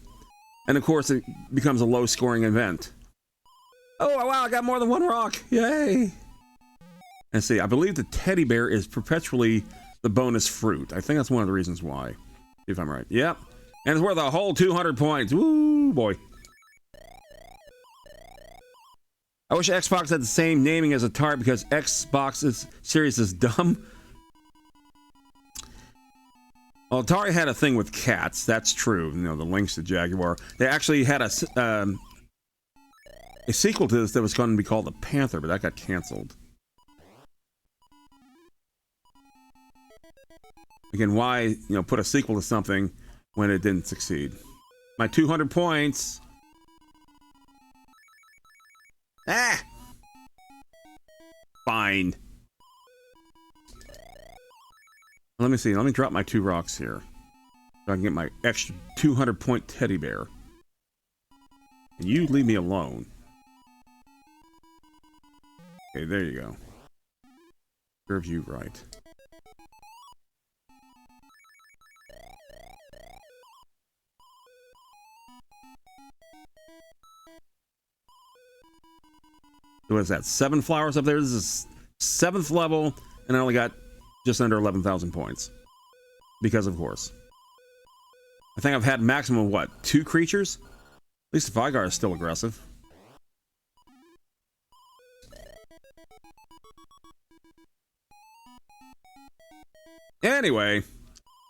And of course, it becomes a low-scoring event. Oh, wow, I got more than one rock. Yay. And see, I believe the teddy bear is perpetually the bonus fruit. I think that's one of the reasons why, if I'm right. Yep. And it's worth a whole 200 points. Woo, boy. I wish Xbox had the same naming as Atari because Xbox's series is dumb. Well, Atari had a thing with cats. That's true. You know, the Lynx to Jaguar. They actually had a sequel to this that was going to be called The Panther, but that got canceled. Again, why, you know, put a sequel to something when it didn't succeed? My 200 points. Ah! Fine. Let me see. Let me drop my two rocks here. So I can get my extra 200 point teddy bear. And you leave me alone. Okay, there you go. Serve you right. So what is that? 7 flowers up there? This is 7th level, and I only got just under 11,000 points. Because, of course. I think I've had maximum of, what, 2 creatures? At least the Figar is still aggressive. Anyway,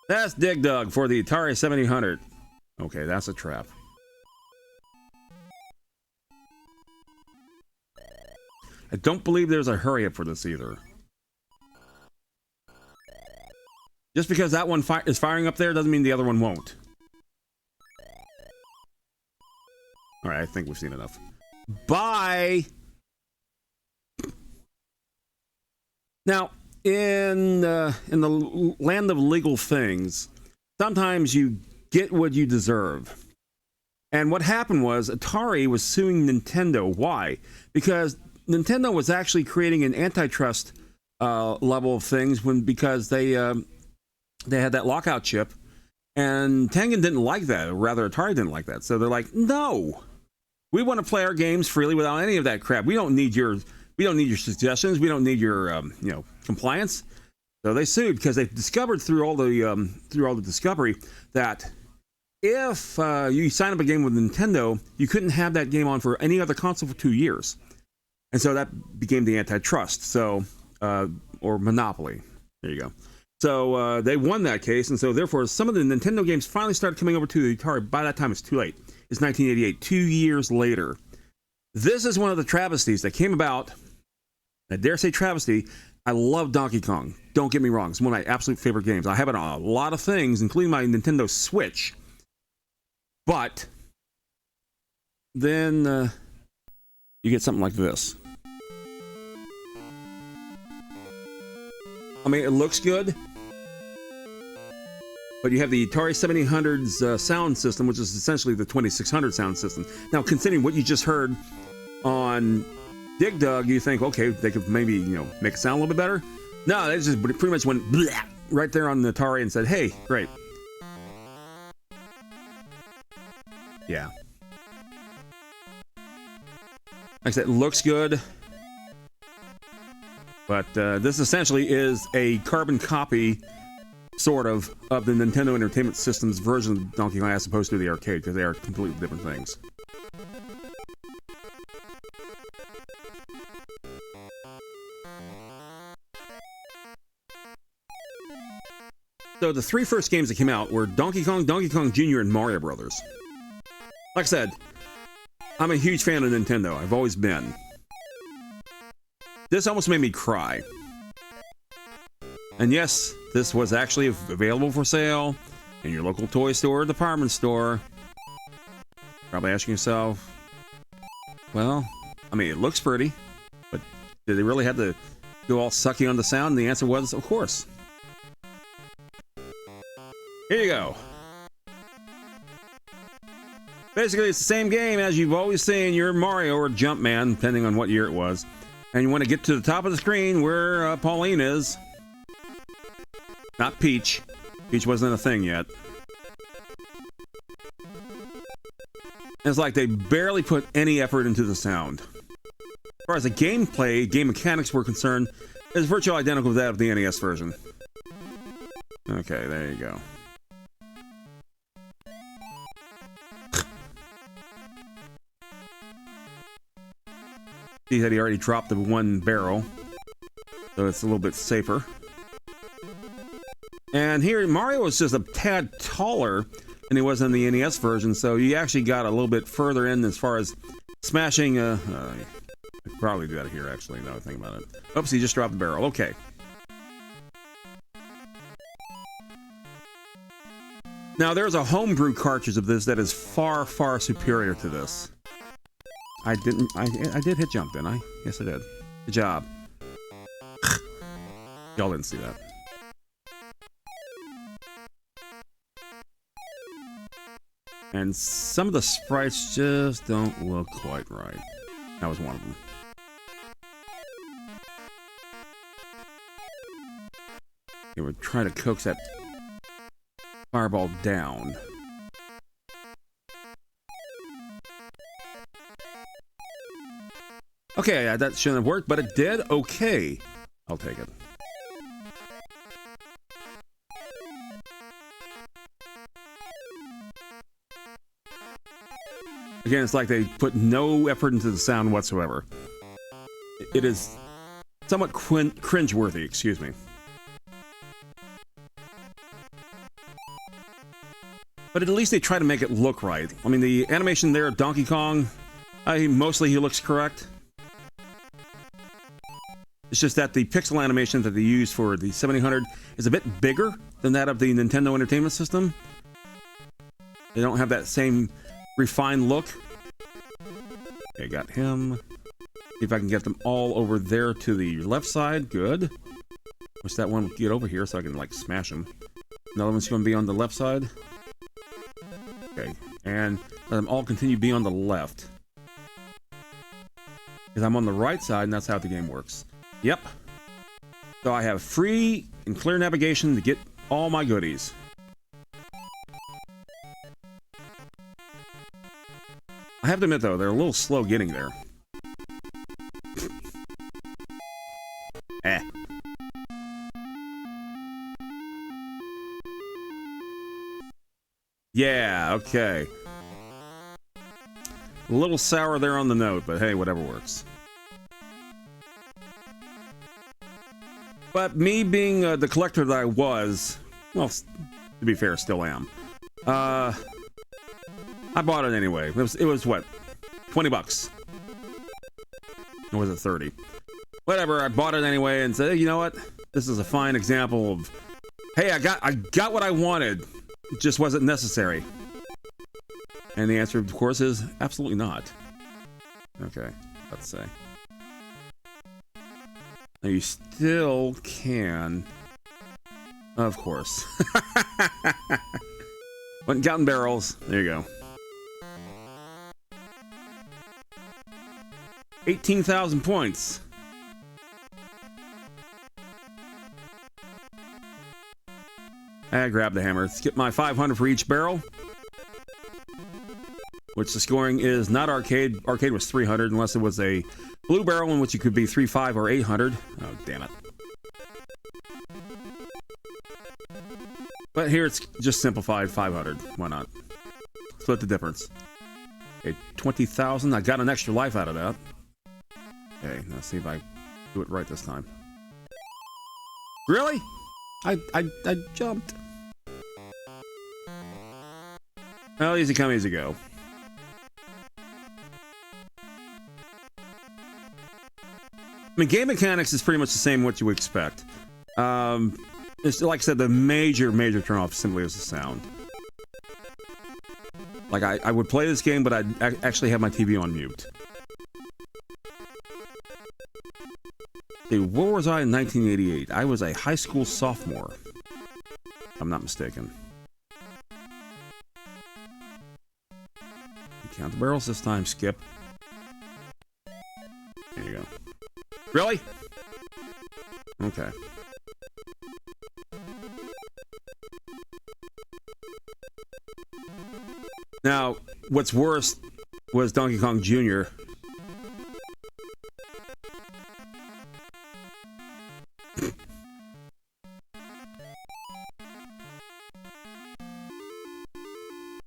that's Dig Dug for the Atari 7800. Okay, that's a trap. I don't believe there's a hurry up for this either. Just because that one is firing up there doesn't mean the other one won't. Alright, I think we've seen enough. Bye! Now, in the land of legal things, sometimes you get what you deserve. And what happened was Atari was suing Nintendo. Why? Because Nintendo was actually creating an antitrust level of things because they had that lockout chip, and Tengen didn't like that, or rather Atari didn't like that. So they're like, no, we want to play our games freely without any of that crap. We don't need your suggestions. We don't need your compliance. So they sued because they discovered through all the discovery that if you sign up a game with Nintendo, you couldn't have that game on for any other console for 2 years. And so that became the antitrust, so or monopoly. There you go. So they won that case, and so therefore some of the Nintendo games finally started coming over to the Atari. By that time, it's too late. It's 1988, 2 years later. This is one of the travesties that came about. I dare say travesty. I love Donkey Kong. Don't get me wrong. It's one of my absolute favorite games. I have it on a lot of things, including my Nintendo Switch. But then you get something like this. I mean, it looks good, but you have the Atari 7800's sound system, which is essentially the 2600 sound system. Now, considering what you just heard on Dig Dug, you think, okay, they could maybe, make it sound a little bit better. No, they just pretty much went bleh, right there on the Atari and said, hey, great. Yeah. Like I said, it looks good. But this essentially is a carbon copy sort of the Nintendo Entertainment System's version of Donkey Kong as opposed to the arcade, because they are completely different things. So the three first games that came out were Donkey Kong, Donkey Kong Jr., and Mario Brothers. Like I said, I'm a huge fan of Nintendo. I've always been. This almost made me cry. And yes, this was actually available for sale in your local toy store or department store. Probably asking yourself, well, I mean, it looks pretty, but did they really have to go all sucky on the sound? And the answer was, of course. Here you go. Basically, it's the same game as you've always seen your Mario or Jumpman, depending on what year it was. And you want to get to the top of the screen where Pauline is. Not Peach. Peach wasn't a thing yet. It's like they barely put any effort into the sound. As far as the gameplay, game mechanics were concerned, it's virtually identical to that of the NES version. Okay, there you go. See that he already dropped the one barrel, so it's a little bit safer. And here, Mario is just a tad taller than he was in the NES version, so you actually got a little bit further in as far as smashing. I could probably do that here, actually, now that I think about it. Oops, he just dropped the barrel. Okay. Now, there's a homebrew cartridge of this that is far, far superior to this. I did hit jump, didn't I? Yes, I did. Good job. Y'all didn't see that. And some of the sprites just don't look quite right. That was one of them. They were trying to coax that fireball down. Okay, that shouldn't have worked, but it did. Okay. I'll take it. Again, it's like they put no effort into the sound whatsoever. It is somewhat cringe-worthy, excuse me. But at least they try to make it look right. I mean, the animation there of Donkey Kong, mostly he looks correct. It's just that the pixel animation that they use for the 7800 is a bit bigger than that of the Nintendo Entertainment System. They don't have that same refined look. Okay, got him. See if I can get them all over there to the left side. Good. Wish that one would get over here so I can, like, smash him. Another one's going to be on the left side. Okay, and let them all continue to be on the left. Because I'm on the right side, and that's how the game works. Yep. So I have free and clear navigation to get all my goodies. I have to admit, though, they're a little slow getting there. Yeah, okay. A little sour there on the note, but hey, whatever works. But me being the collector that I was, well, to be fair, still am. I bought it anyway. It was what, 20 bucks? Or was it 30? Whatever. I bought it anyway and said, hey, you know what? This is a fine example of, hey, I got what I wanted. It just wasn't necessary. And the answer, of course, is absolutely not. Okay, let's say. Now you still can. Of course. Went and got in barrels. There you go. 18,000 points. I grabbed the hammer. Let's get my 500 for each barrel. Which the scoring is not arcade. Arcade was 300 unless it was a blue barrel in which it could be 3, 5, or 800. Oh, damn it. But here it's just simplified 500. Why not? Split the difference. Okay, 20,000. I got an extra life out of that. Okay, let's see if I do it right this time. Really? I jumped. Well, easy come, easy go. I mean, game mechanics is pretty much the same what you would expect. It's like I said, the major turnoff simply is the sound. Like I would play this game, but I'd actually have my TV on mute. Okay, where was I in 1988? I was a high school sophomore. If I'm not mistaken. You count the barrels this time, Skip. There you go. Really? Okay. Now, what's worse was Donkey Kong Jr.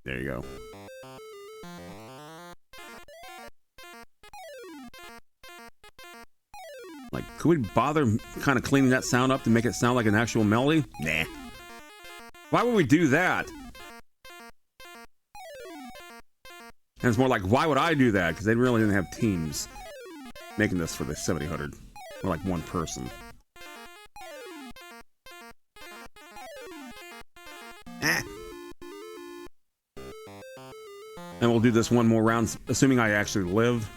There you go. Like, could we bother kind of cleaning that sound up to make it sound like an actual melody? Nah. Why would we do that? And it's more like, why would I do that? Because they really didn't have teams making this for the 7800. Or like one person. And we'll do this one more round, assuming I actually live.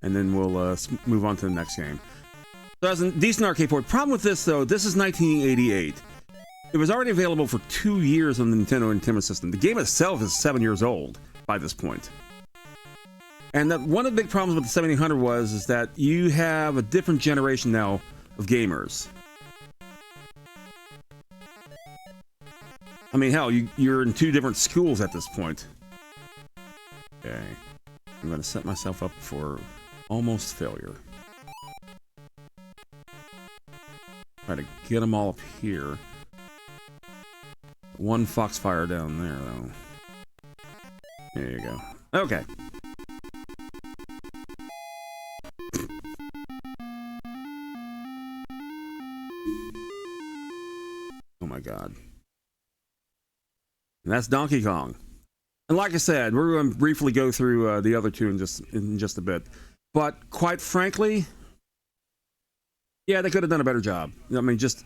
And then we'll move on to the next game. So that's a decent arcade port. Problem with this, though, this is 1988. It was already available for 2 years on the Nintendo Entertainment System. The game itself is 7 years old by this point. And one of the big problems with the 7800 is that you have a different generation now of gamers. I mean, hell, you're in 2 different schools at this point. Okay. I'm going to set myself up for almost failure. Try to get them all up here. One Foxfire down there, though. There you go. Okay. Oh my god. And that's Donkey Kong. And like I said, we're going to briefly go through the other two in just a bit. But quite frankly, yeah, they could have done a better job. I mean, just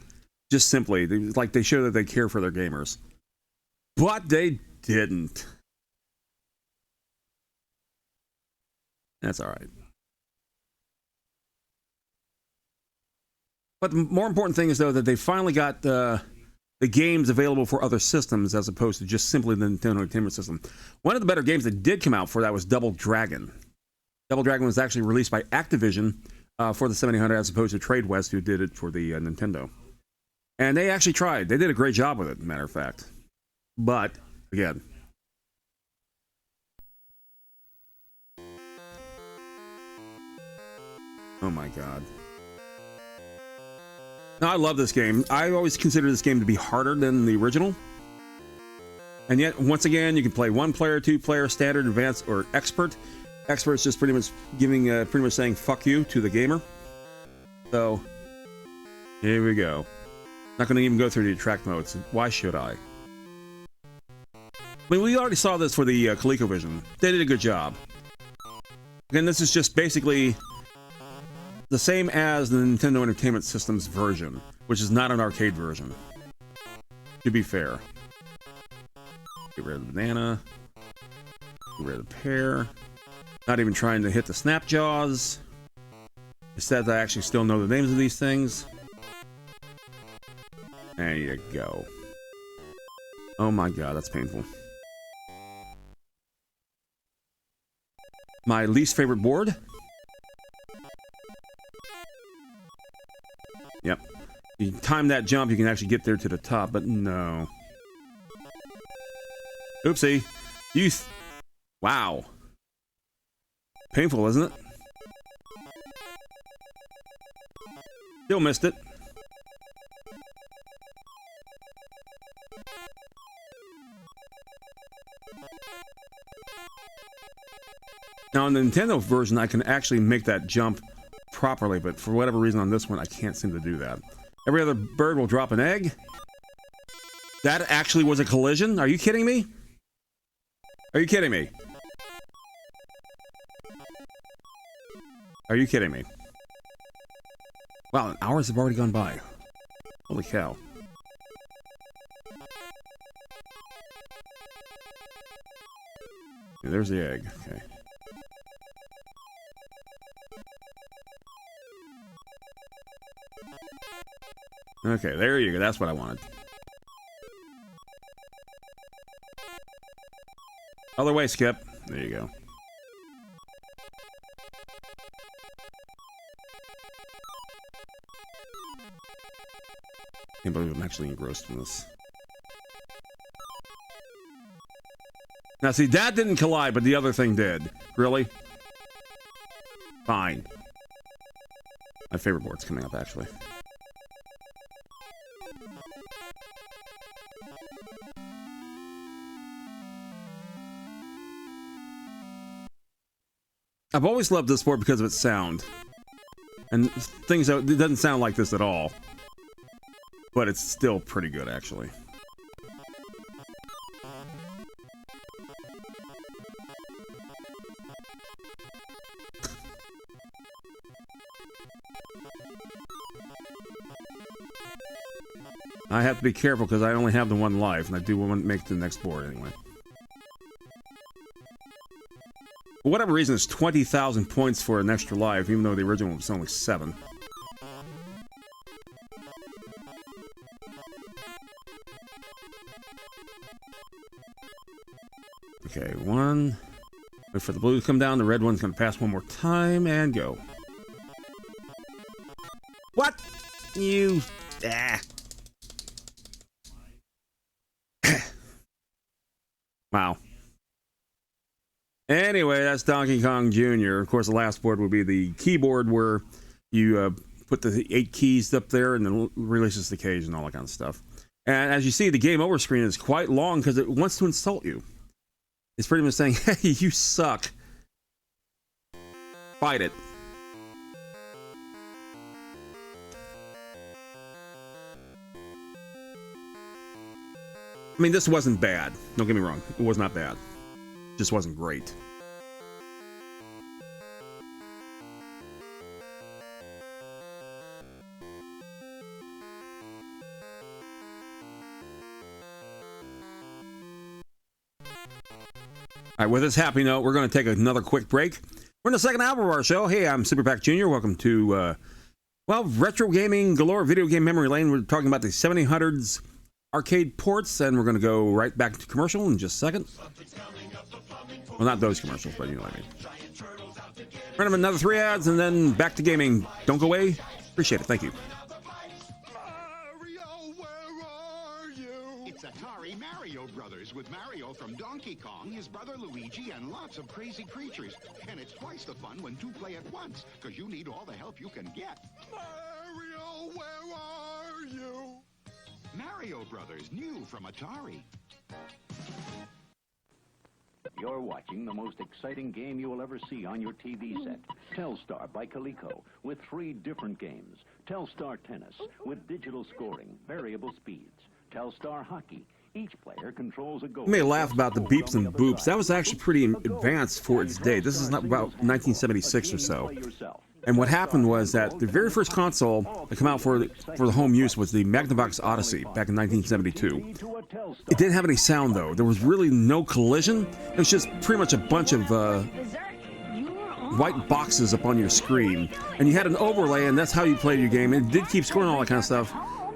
simply, like they show that they care for their gamers. But they didn't. That's all right. But the more important thing is, though, that they finally got the games available for other systems as opposed to just simply the Nintendo Entertainment System. One of the better games that did come out for that was Double Dragon. Double Dragon was actually released by Activision for the 7800 as opposed to Trade West, who did it for the Nintendo. And they actually tried. They did a great job with it, matter of fact. But, again... Oh my god. Now, I love this game. I always consider this game to be harder than the original. And yet, once again, you can play 1-player, 2-player, standard, advanced, or expert. Expert is just pretty much giving, pretty much saying fuck you to the gamer. So, here we go. Not going to even go through the attract modes. Why should I? I mean, we already saw this for the ColecoVision. They did a good job. Again, this is just basically the same as the Nintendo Entertainment System's version, which is not an arcade version. To be fair. Get rid of the banana. Get rid of the pear. Not even trying to hit the snap jaws. Instead, I actually still know the names of these things. There you go. Oh my god, that's painful. My least favorite board. Yep. You time that jump, you can actually get there to the top, but no. Oopsie. Wow. Painful, isn't it? Still missed it. Now on the Nintendo version, I can actually make that jump properly, but for whatever reason on this one, I can't seem to do that. Every other bird will drop an egg. That actually was a collision? Are you kidding me? Are you kidding me? Are you kidding me? Wow, hours have already gone by. Holy cow. Yeah, there's the egg. Okay. Okay, there you go. That's what I wanted. Other way, Skip. There you go. Can't believe I'm actually engrossed in this. Now, see, that didn't collide, but the other thing did. Really? Fine. My favorite board's coming up, actually. I've always loved this board because of its sound. And things that it doesn't sound like this at all. But it's still pretty good, actually. I have to be careful because I only have the one life, and I do want to make the next board anyway. For whatever reason, it's 20,000 points for an extra life, even though the original was only 7. Okay, 1. Wait for the blue to come down. The red one's going to pass one more time, and go. What? You... Ah. Wow. Anyway, that's Donkey Kong Jr. Of course, the last board would be the keyboard where you put the 8 keys up there and then releases the cage and all that kind of stuff. And as you see, the game over screen is quite long because it wants to insult you. It's pretty much saying, hey, you suck. Fight it. I mean, this wasn't bad. Don't get me wrong. It was not bad. Just wasn't great. All right, with this happy note, we're going to take another quick break. We're in the second hour of our show. Hey, I'm Super Pac Jr. Welcome to, well, retro gaming galore, video game memory lane. We're talking about the 7800's arcade ports, and we're going to go right back to commercial in just a second. Well, not those commercials, but you know what I mean. We're going to have another 3 ads, and then back to gaming. Don't go away. Appreciate it. Thank you. It's Atari Mario Brothers with Mario from Donkey Kong, his brother Luigi, and lots of crazy creatures. And it's twice the fun when 2 play at once, because you need all the help you can get. Mario, where are you? Mario Brothers, new from Atari. You're watching the most exciting game you will ever see on your TV set. Telstar by Coleco with 3 different games. Telstar Tennis with digital scoring, variable speeds. Telstar Hockey. Each player controls a goal. You may laugh about the beeps and boops. That was actually pretty advanced for its day. This is not about 1976 or so. And what happened was that the very first console that came out for the home use was the Magnavox Odyssey back in 1972. It didn't have any sound, though. There was really no collision. It was just pretty much a bunch of white boxes up on your screen. And you had an overlay, and that's how you played your game. It did keep scoring all that kind of stuff.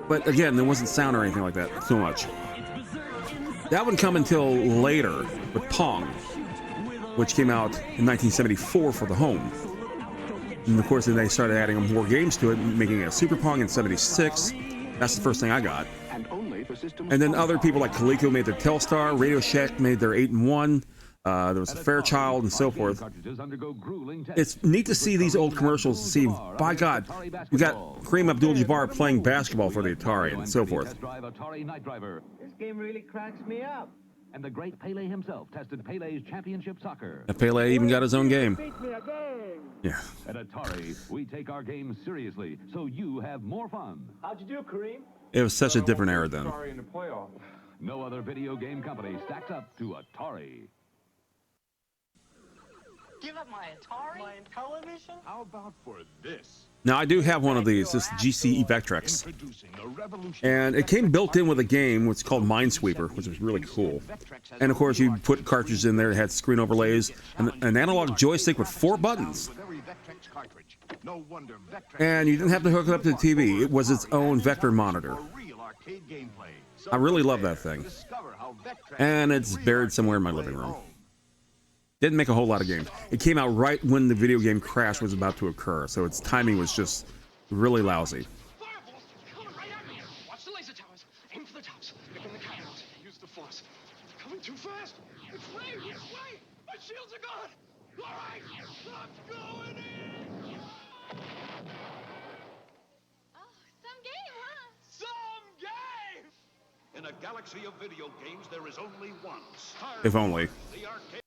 But again, there wasn't sound or anything like that so much. That wouldn't come until later with Pong, which came out in 1974 for the home. And of course, then they started adding more games to it, making a Super Pong in 76. That's the first thing I got. And then other people like Coleco made their Telstar, Radio Shack made their 8-in-1. There was a Fairchild and so forth. It's neat to see these old commercials and see, by God, we got Kareem Abdul-Jabbar playing basketball for the Atari and so forth. This game really cracks me up. And the great Pele himself tested Pele's championship soccer. Pele even got his own game. Yeah. At Atari, we take our games seriously, so you have more fun. How'd you do, Kareem? It was such a different era then. Atari in the playoff. No other video game company stacks up to Atari. Give up my Atari? My television? How about for this? Now, I do have one of these. This GCE Vectrex. And it came built in with a game, what's called Minesweeper, which was really cool. And of course, you put cartridges in there, it had screen overlays, and an analog joystick with 4 buttons. And you didn't have to hook it up to the TV. It was its own vector monitor. I really love that thing. And it's buried somewhere in my living room. Didn't make a whole lot of games. It came out right when the video game crash was about to occur, so its timing was just really lousy. Watch the laser towers. Aim for the tops. Picking the cat out. Use the force. Coming too fast. It's late. It's late. My shields are gone. All right. I'm going in. Oh, some game, huh? Some game. In a galaxy of video games, there is only one. If only. The arcade.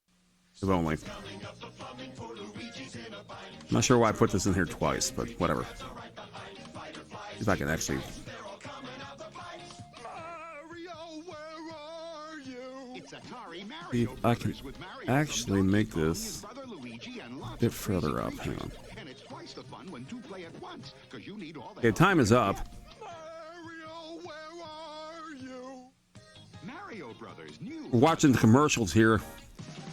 If only. I'm not sure why I put this in here twice, but whatever. If I can actually... See if I can actually make this a bit further up. Hang on. Okay, time is up. We're watching the commercials here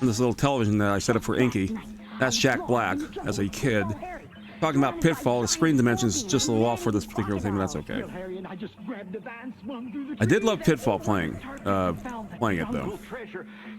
on this little television that I set up for Inky. That's Jack Black as a kid. Talking about Pitfall, the screen dimensions just a little off for this particular thing, but that's okay. I did love Pitfall playing it though.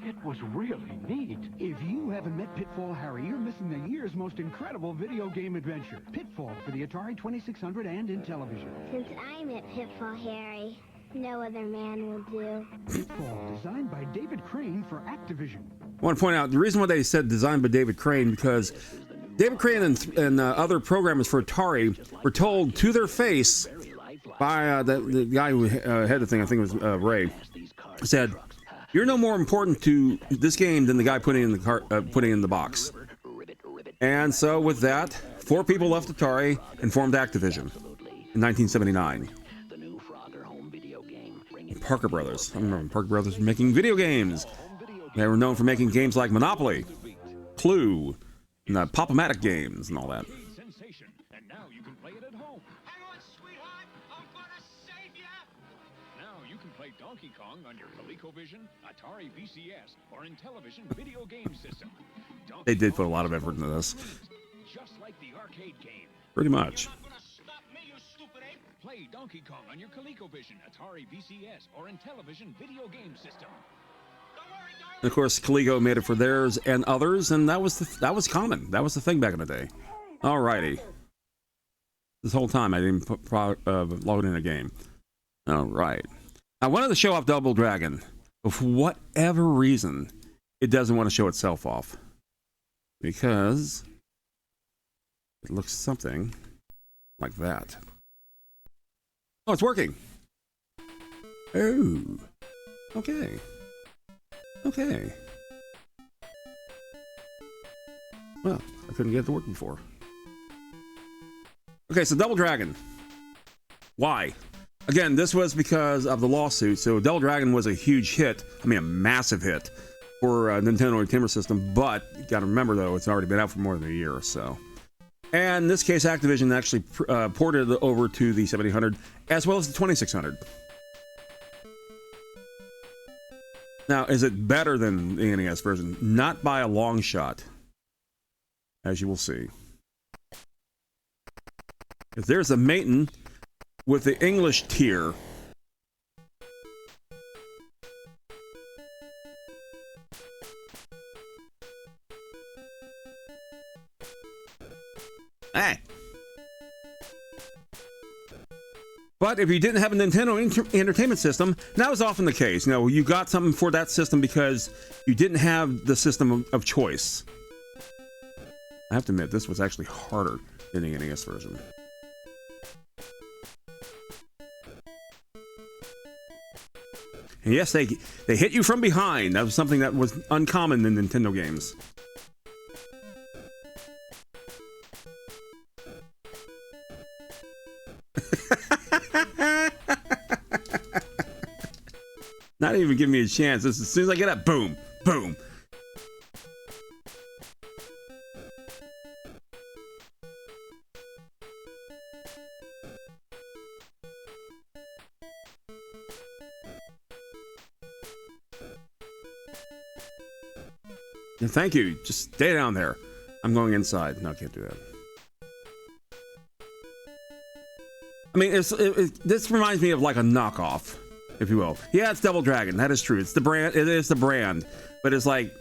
It was really neat. If you haven't met Pitfall Harry, you're missing the year's most incredible video game adventure. Pitfall for the Atari 2600 and in television. Since I met Pitfall Harry, no other man will do. Pitfall, designed by David Crane for Activision. I want to point out the reason why they said designed by David Crane, because David Crane and other programmers for Atari were told to their face by the guy who had the thing, I think it was Ray, said, "You're no more important to this game than the guy putting in the box." And so with that, 4 people left Atari and formed Activision in 1979. Parker Brothers. I remember Parker Brothers were making video games. They were known for making games like Monopoly, Clue, and the Pop-O-Matic games and all that. Sensation, and now you can play it at home. Hang on, sweetheart. I'm gonna save you. Now you can play Donkey Kong on your ColecoVision, Atari VCS, or in television video game system. They did put a lot of effort into this. Just like the arcade game. Pretty much. Play Donkey Kong on your ColecoVision, Atari VCS, or in television video game system. And of course, Coleco made it for theirs and others, and that was common. That was the thing back in the day. Alrighty. This whole time I didn't load in a game. Alright. I wanted to show off Double Dragon, but for whatever reason, it doesn't want to show itself off. Because it looks something like that. Oh, it's working. Oh. Okay. Okay. Well, I couldn't get it to work before. Okay, so Double Dragon. Why? Again, this was because of the lawsuit. So Double Dragon was a huge hit. I mean, a massive hit for Nintendo Entertainment System. But you got to remember, though, it's already been out for more than a year or so. And in this case, Activision actually ported it over to the 7800 as well as the 2600. Now, is it better than the NES version? Not by a long shot, as you will see. If there's a Maiden with the English tier. But if you didn't have a Nintendo Entertainment System, that was often the case. You know, you got something for that system because you didn't have the system of choice. I have to admit, this was actually harder than the NES version. And yes, they hit you from behind. That was something that was uncommon in Nintendo games. Not even giving me a chance. As soon as I get up, boom, boom. Thank you. Just stay down there. I'm going inside. No, I can't do that. I mean, this reminds me of like a knockoff, if you will. Yeah, it's Double Dragon. That is true. It's the brand. It is the brand, but it's like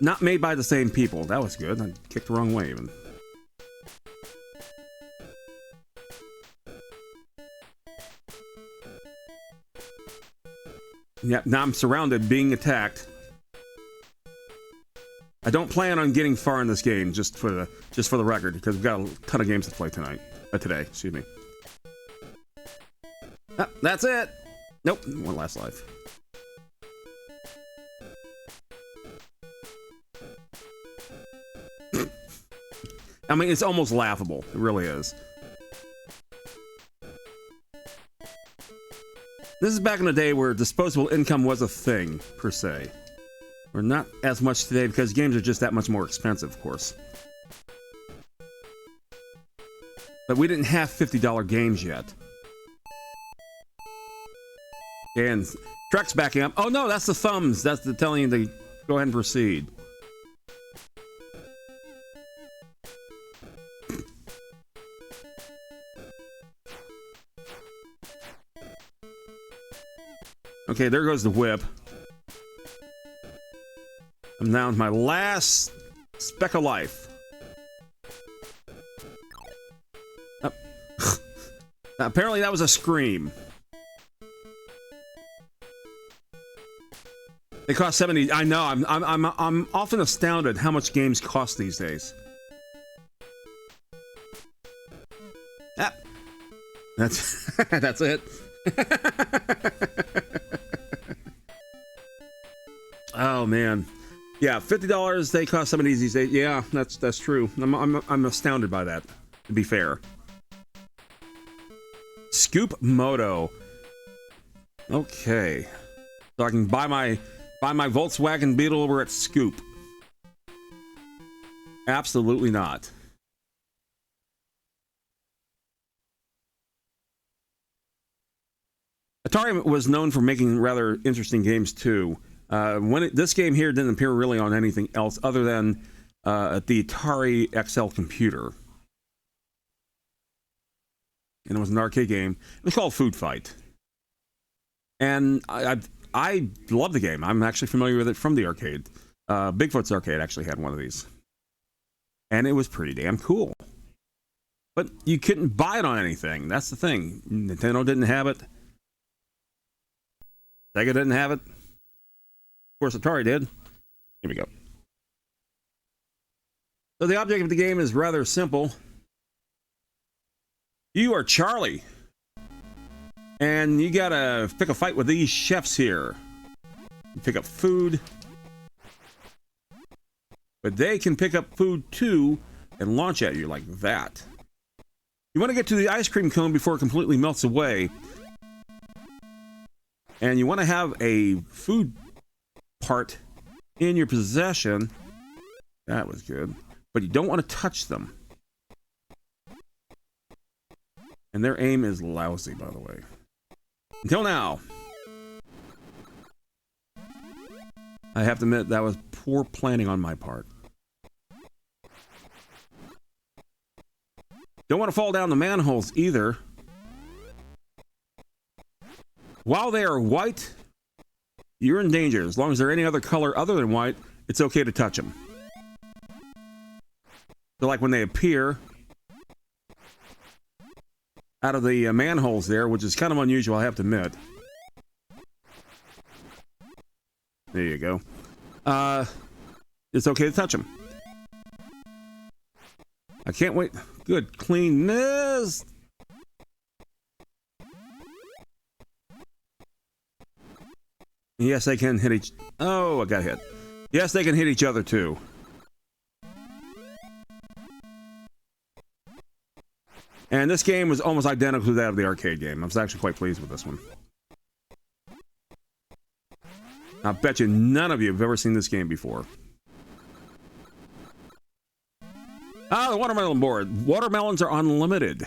not made by the same people. That was good. I kicked the wrong way even. Yeah, now I'm surrounded, being attacked. I don't plan on getting far in this game, just for the record, because we've got a ton of games to play today. Excuse me. Ah, that's it. Nope, one last life. I mean, it's almost laughable. It really is. This is back in the day where disposable income was a thing, per se. Or not as much today, because games are just that much more expensive, of course. But we didn't have $50 games yet. And Trek's backing up. Oh no, that's the thumbs. That's the telling you to go ahead and proceed. Okay, there goes the whip. I'm down to my last speck of life. Oh. Apparently that was a scream. They cost 70. I know. I'm often astounded how much games cost these days. Ah. That's that's it. Oh man. Yeah, $50. They cost some of these days. Yeah, that's true. I'm astounded by that. To be fair. Scoop Moto. Okay, so I can buy my Volkswagen Beetle over at Scoop. Absolutely not. Atari was known for making rather interesting games too. This game here didn't appear really on anything else other than the Atari XL computer. And it was an arcade game. It was called Food Fight. And I love the game. I'm actually familiar with it from the arcade. Bigfoot's Arcade actually had one of these. And it was pretty damn cool. But you couldn't buy it on anything. That's the thing. Nintendo didn't have it. Sega didn't have it. Of course, Atari did. Here we go. So the object of the game is rather simple. You are Charlie. And you gotta pick a fight with these chefs here. You pick up food. But they can pick up food too and launch at you like that. You want to get to the ice cream cone before it completely melts away. And you want to have a food part in your possession. That was good. But you don't want to touch them. And their aim is lousy, by the way. Until now. I have to admit, that was poor planning on my part. Don't want to fall down the manholes either. While they are white, you're in danger. As long as they're any other color other than white, it's okay to touch them. So like when they appear out of the manholes there, which is kind of unusual, I have to admit. There you go. It's okay to touch them. I can't wait. Good cleanness. Yes, they can hit each... Oh, I got hit. Yes, they can hit each other, too. And this game was almost identical to that of the arcade game. I was actually quite pleased with this one. I bet you none of you have ever seen this game before. Ah, the watermelon board. Watermelons are unlimited.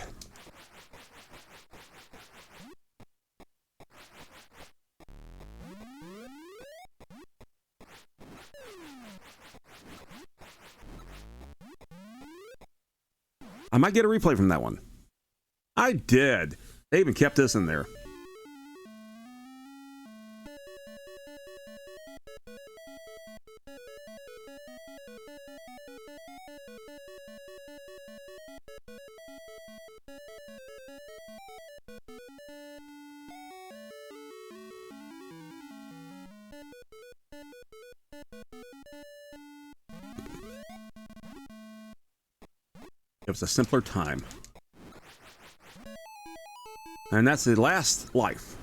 I might get a replay from that one. I did. They even kept this in there. It was a simpler time. And that's the last life.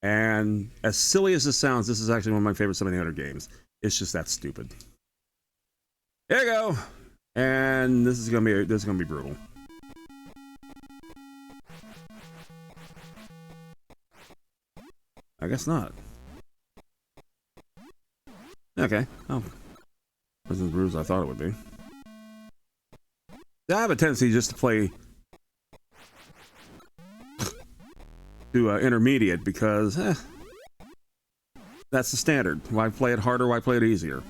And as silly as this sounds, this is actually one of my favorite 7800 games. It's just that stupid. There you go. And this is gonna be brutal. I guess not. Okay. Oh. Wasn't as brutal as I thought it would be. I have a tendency just to play to intermediate because that's the standard. Why play it harder? Why play it easier?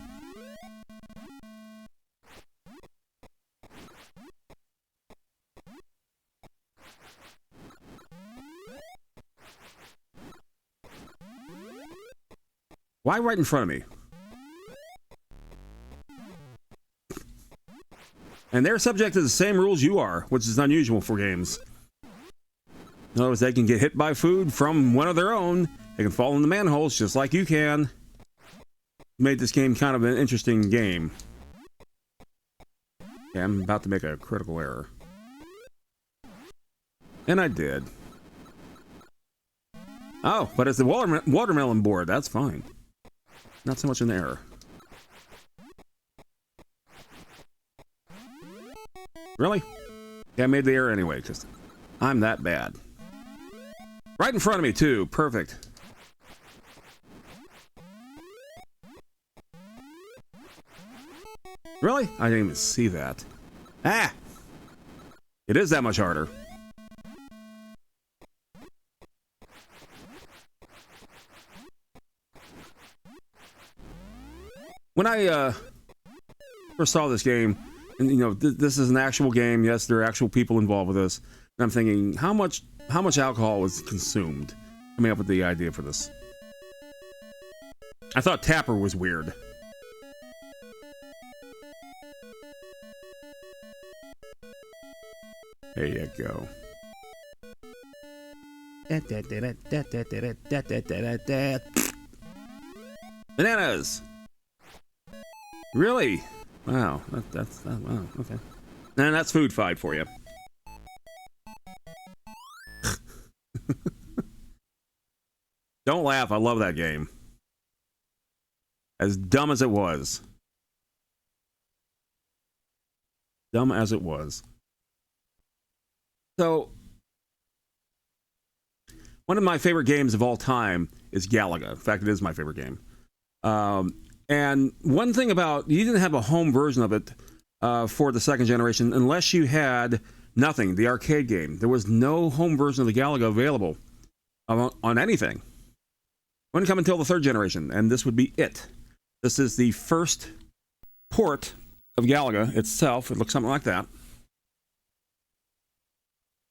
Why right in front of me? And they're subject to the same rules you are, which is unusual for games. In other words, they can get hit by food from one of their own. They can fall in the manholes just like you can. Made this game kind of an interesting game. Yeah, I'm about to make a critical error. And I did. Oh, but it's the watermelon board. That's fine. Not so much an error. Really? Yeah, I made the error anyway, because I'm that bad. Right in front of me, too. Perfect. Really? I didn't even see that. Ah! It is that much harder. When I first saw this game, and you know, this is an actual game. Yes, there are actual people involved with this. And I'm thinking, how much alcohol was consumed coming up with the idea for this? I thought Tapper was weird. There you go. Bananas. Really? Wow, that's wow. Okay, and that's food fight for you. Don't laugh. I love that game. As dumb as it was. Dumb as it was. So, one of my favorite games of all time is Galaga. In fact, it is my favorite game. And one thing about, you didn't have a home version of it for the second generation unless you had nothing, the arcade game. There was no home version of the Galaga available on anything. Wouldn't come until the third generation, and this would be it. This is the first port of Galaga itself. It looks something like that.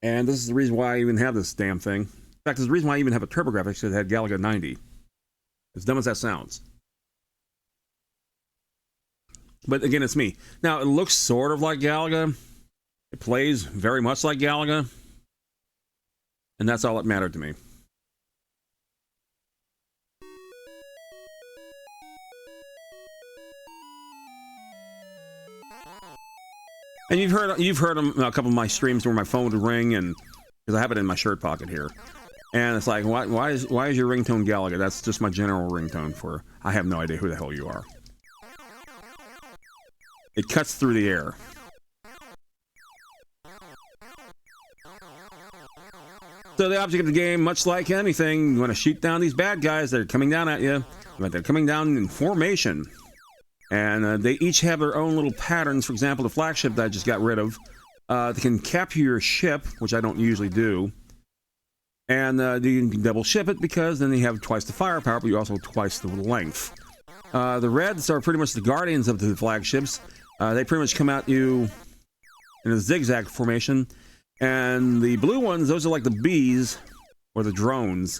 And this is the reason why I even have this damn thing. In fact, there's the reason why I even have a TurboGrafx that had Galaga 90. As dumb as that sounds. But again, it's me. Now, it looks sort of like Galaga. It plays very much like Galaga. And that's all that mattered to me. And you've heard a couple of my streams where my phone would ring and because I have it in my shirt pocket here. And it's like, why is your ringtone Galaga? That's just my general ringtone for, I have no idea who the hell you are. It cuts through the air. So the object of the game, much like anything, you want to shoot down these bad guys that are coming down at you, but they're coming down in formation. And they each have their own little patterns. For example, the flagship that I just got rid of, they can capture your ship, which I don't usually do. And you can double ship it because then you have twice the firepower, but you also have twice the length. The reds are pretty much the guardians of the flagships. They pretty much come at you in a zigzag formation. And the blue ones, those are like the bees, or the drones.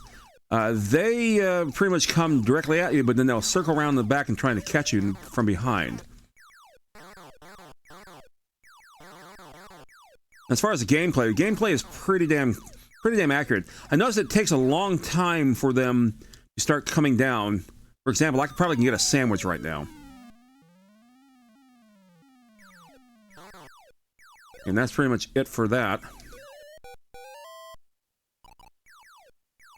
They pretty much come directly at you, but then they'll circle around the back and trying to catch you from behind. As far as the gameplay is pretty damn accurate. I noticed it takes a long time for them to start coming down. For example, I probably can get a sandwich right now. And that's pretty much it for that.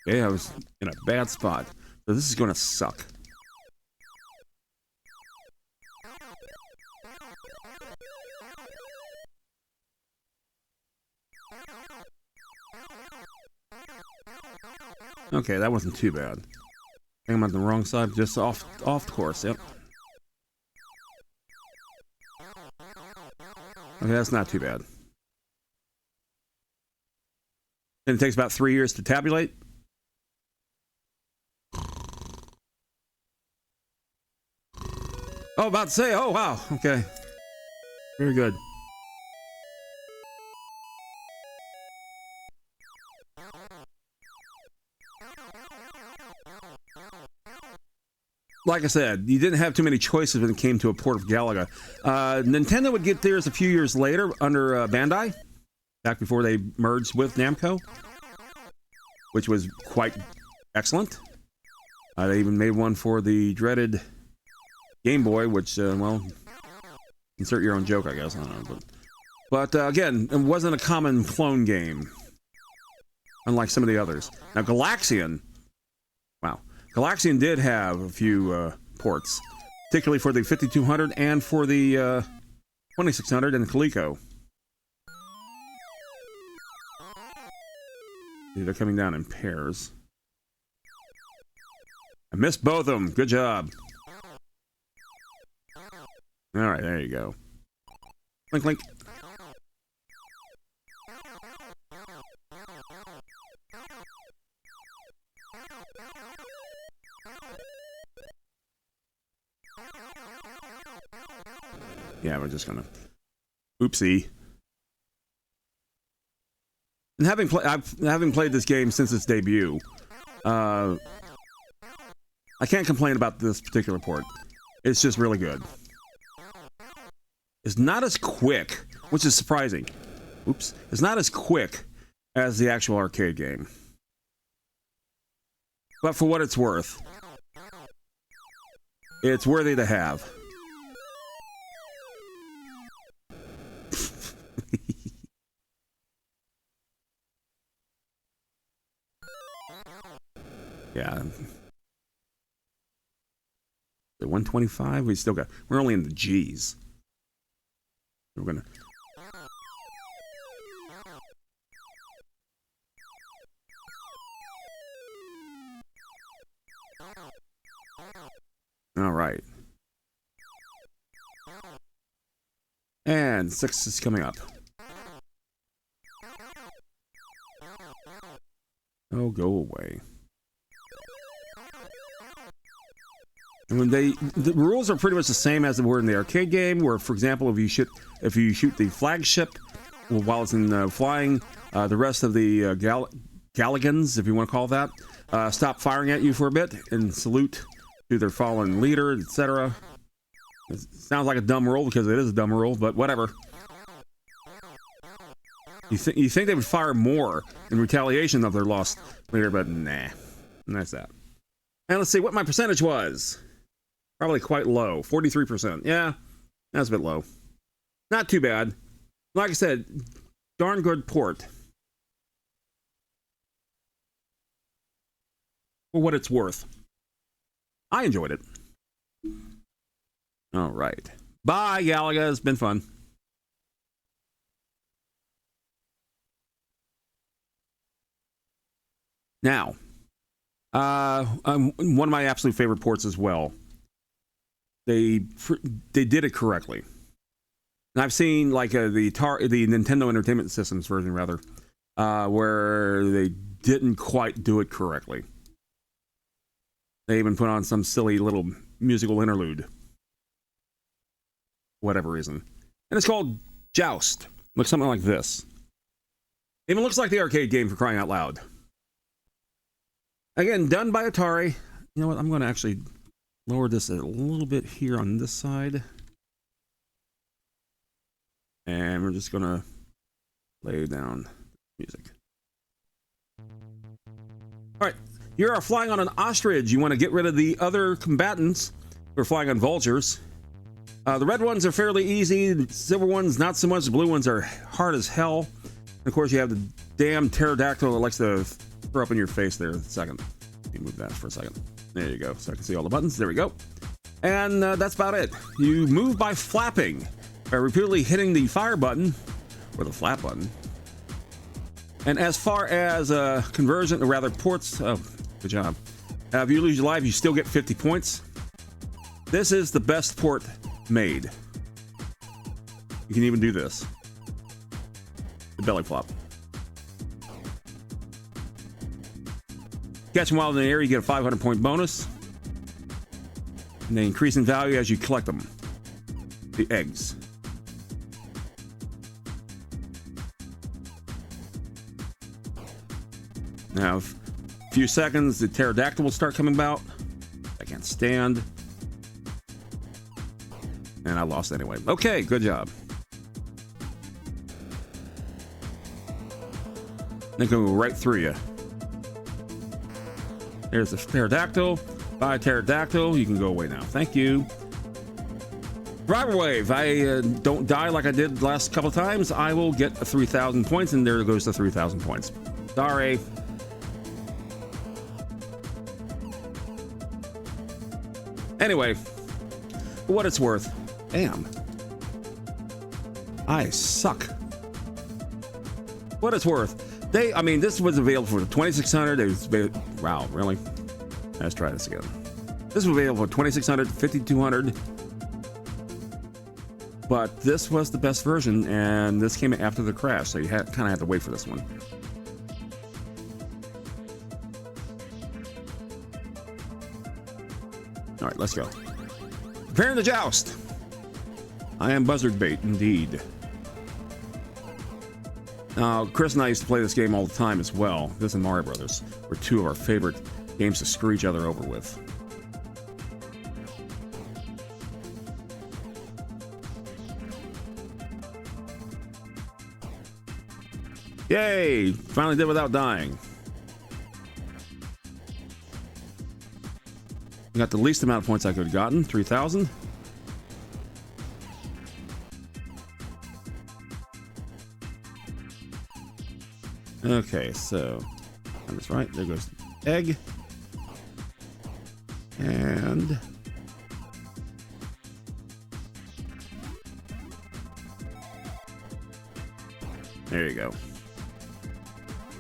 Okay, I was in a bad spot. So this is going to suck. Okay, that wasn't too bad. I think I'm on the wrong side, just off course, yep. Okay, that's not too bad. And it takes about 3 years to tabulate. Oh, about to say, oh wow, okay. Very good. Like I said, you didn't have too many choices when it came to a port of Galaga. Nintendo would get theirs a few years later under Bandai, back before they merged with Namco, which was quite excellent. They even made one for the dreaded Game Boy, which, well, insert your own joke, I guess. I don't know, but again, it wasn't a common clone game, unlike some of the others. Now, Galaxian, wow. Galaxian did have a few ports, particularly for the 5200 and for the 2600 and the Coleco. They're coming down in pairs. I missed both of them. Good job. All right, there you go. Link, link. Yeah, we're just gonna. Oopsie. And having played this game since its debut, I can't complain about this particular port. It's just really good. It's not as quick, which is surprising. Oops. It's not as quick as the actual arcade game. But for what it's worth, it's worthy to have. Yeah. The 125, we're only in the G's. We're gonna. All right. And 6 is coming up. Oh, go away. And when the rules are pretty much the same as they were in the arcade game, where, for example, if you shoot the flagship while it's in flying, the rest of the Galagans, if you want to call it that, stop firing at you for a bit and salute to their fallen leader, etc. It sounds like a dumb rule because it is a dumb rule, but whatever. You think they would fire more in retaliation of their lost leader, but nah. And that's that. And let's see what my percentage was. Probably quite low. 43%. Yeah, that's a bit low. Not too bad. Like I said, darn good port. for what it's worth. I enjoyed it. All right. Bye, Galaga. It's been fun. Now, one of my absolute favorite ports as well. They did it correctly. And I've seen like the Nintendo Entertainment Systems version, rather, where they didn't quite do it correctly. They even put on some silly little musical interlude. Whatever reason. And it's called Joust. Looks something like this. Even looks like the arcade game, for crying out loud. Again, done by Atari. You know what? I'm going to actually lower this a little bit here on this side. And we're just going to lay down music. All right. You are flying on an ostrich. You want to get rid of the other combatants who are flying on vultures. The red ones are fairly easy. The silver ones, not so much. The blue ones are hard as hell. And of course, you have the damn pterodactyl that likes to throw up in your face there. Second. Let me move that for a second. There you go. So I can see all the buttons. There we go. And that's about it. You move by flapping. By repeatedly hitting the fire button, or the flap button. And as far as conversion, or rather ports, oh, good job. If you lose your life, you still get 50 points. This is the best port made. You can even do this. The belly flop. Catch them while in the air, you get a 500 point bonus. And they increase in value as you collect them. The eggs. Now, a few seconds, the pterodactyl will start coming out. I can't stand. And I lost anyway. Okay, good job. They go right through you. There's the pterodactyl. Bye, pterodactyl. You can go away now. Thank you. Driver wave. I don't die like I did the last couple times. I will get 3,000 points, and there goes the 3,000 points. Sorry. Anyway, for what it's worth, damn, I suck. What it's worth, I mean, this was available for the 2600. It was, wow, really? Let's try this again. This was available for 2600, 5200, but this was the best version, and this came after the crash, so you kind of had to wait for this one. All right, let's go. Preparing the joust. I am buzzard bait, indeed. Now, Chris and I used to play this game all the time as well. This and Mario Brothers were two of our favorite games to screw each other over with. Yay! Finally did without dying. Got the least amount of points I could have gotten, 3,000. Okay, so that's right. There goes the egg. And there you go.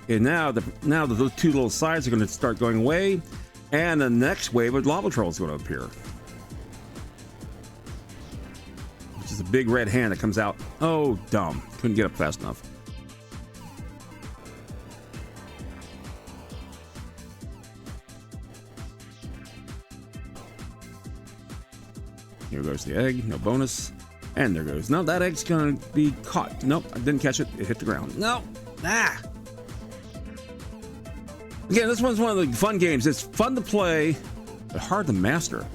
Okay, now the two little sides are going to start going away. And the next wave of lava trolls is going to appear. Which is a big red hand that comes out. Oh, dumb. Couldn't get up fast enough. Here goes the egg. No bonus. And there goes. No, that egg's going to be caught. Nope, I didn't catch it. It hit the ground. No. Ah. Again, this one's one of the fun games. It's fun to play, but hard to master.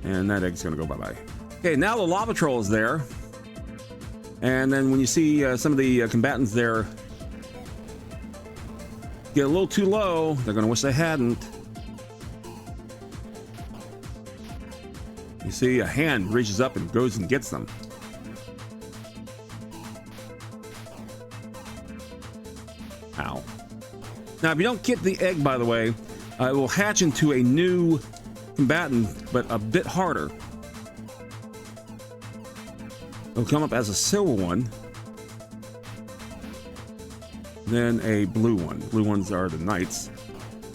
And that egg's going to go bye-bye. Okay, now the lava troll is there. And then when you see some of the combatants there get a little too low, they're going to wish they hadn't. You see a hand reaches up and goes and gets them. Ow. Now, if you don't get the egg, by the way, it will hatch into a new combatant, but a bit harder. It'll come up as a silver one, then a blue one. Blue ones are the knights.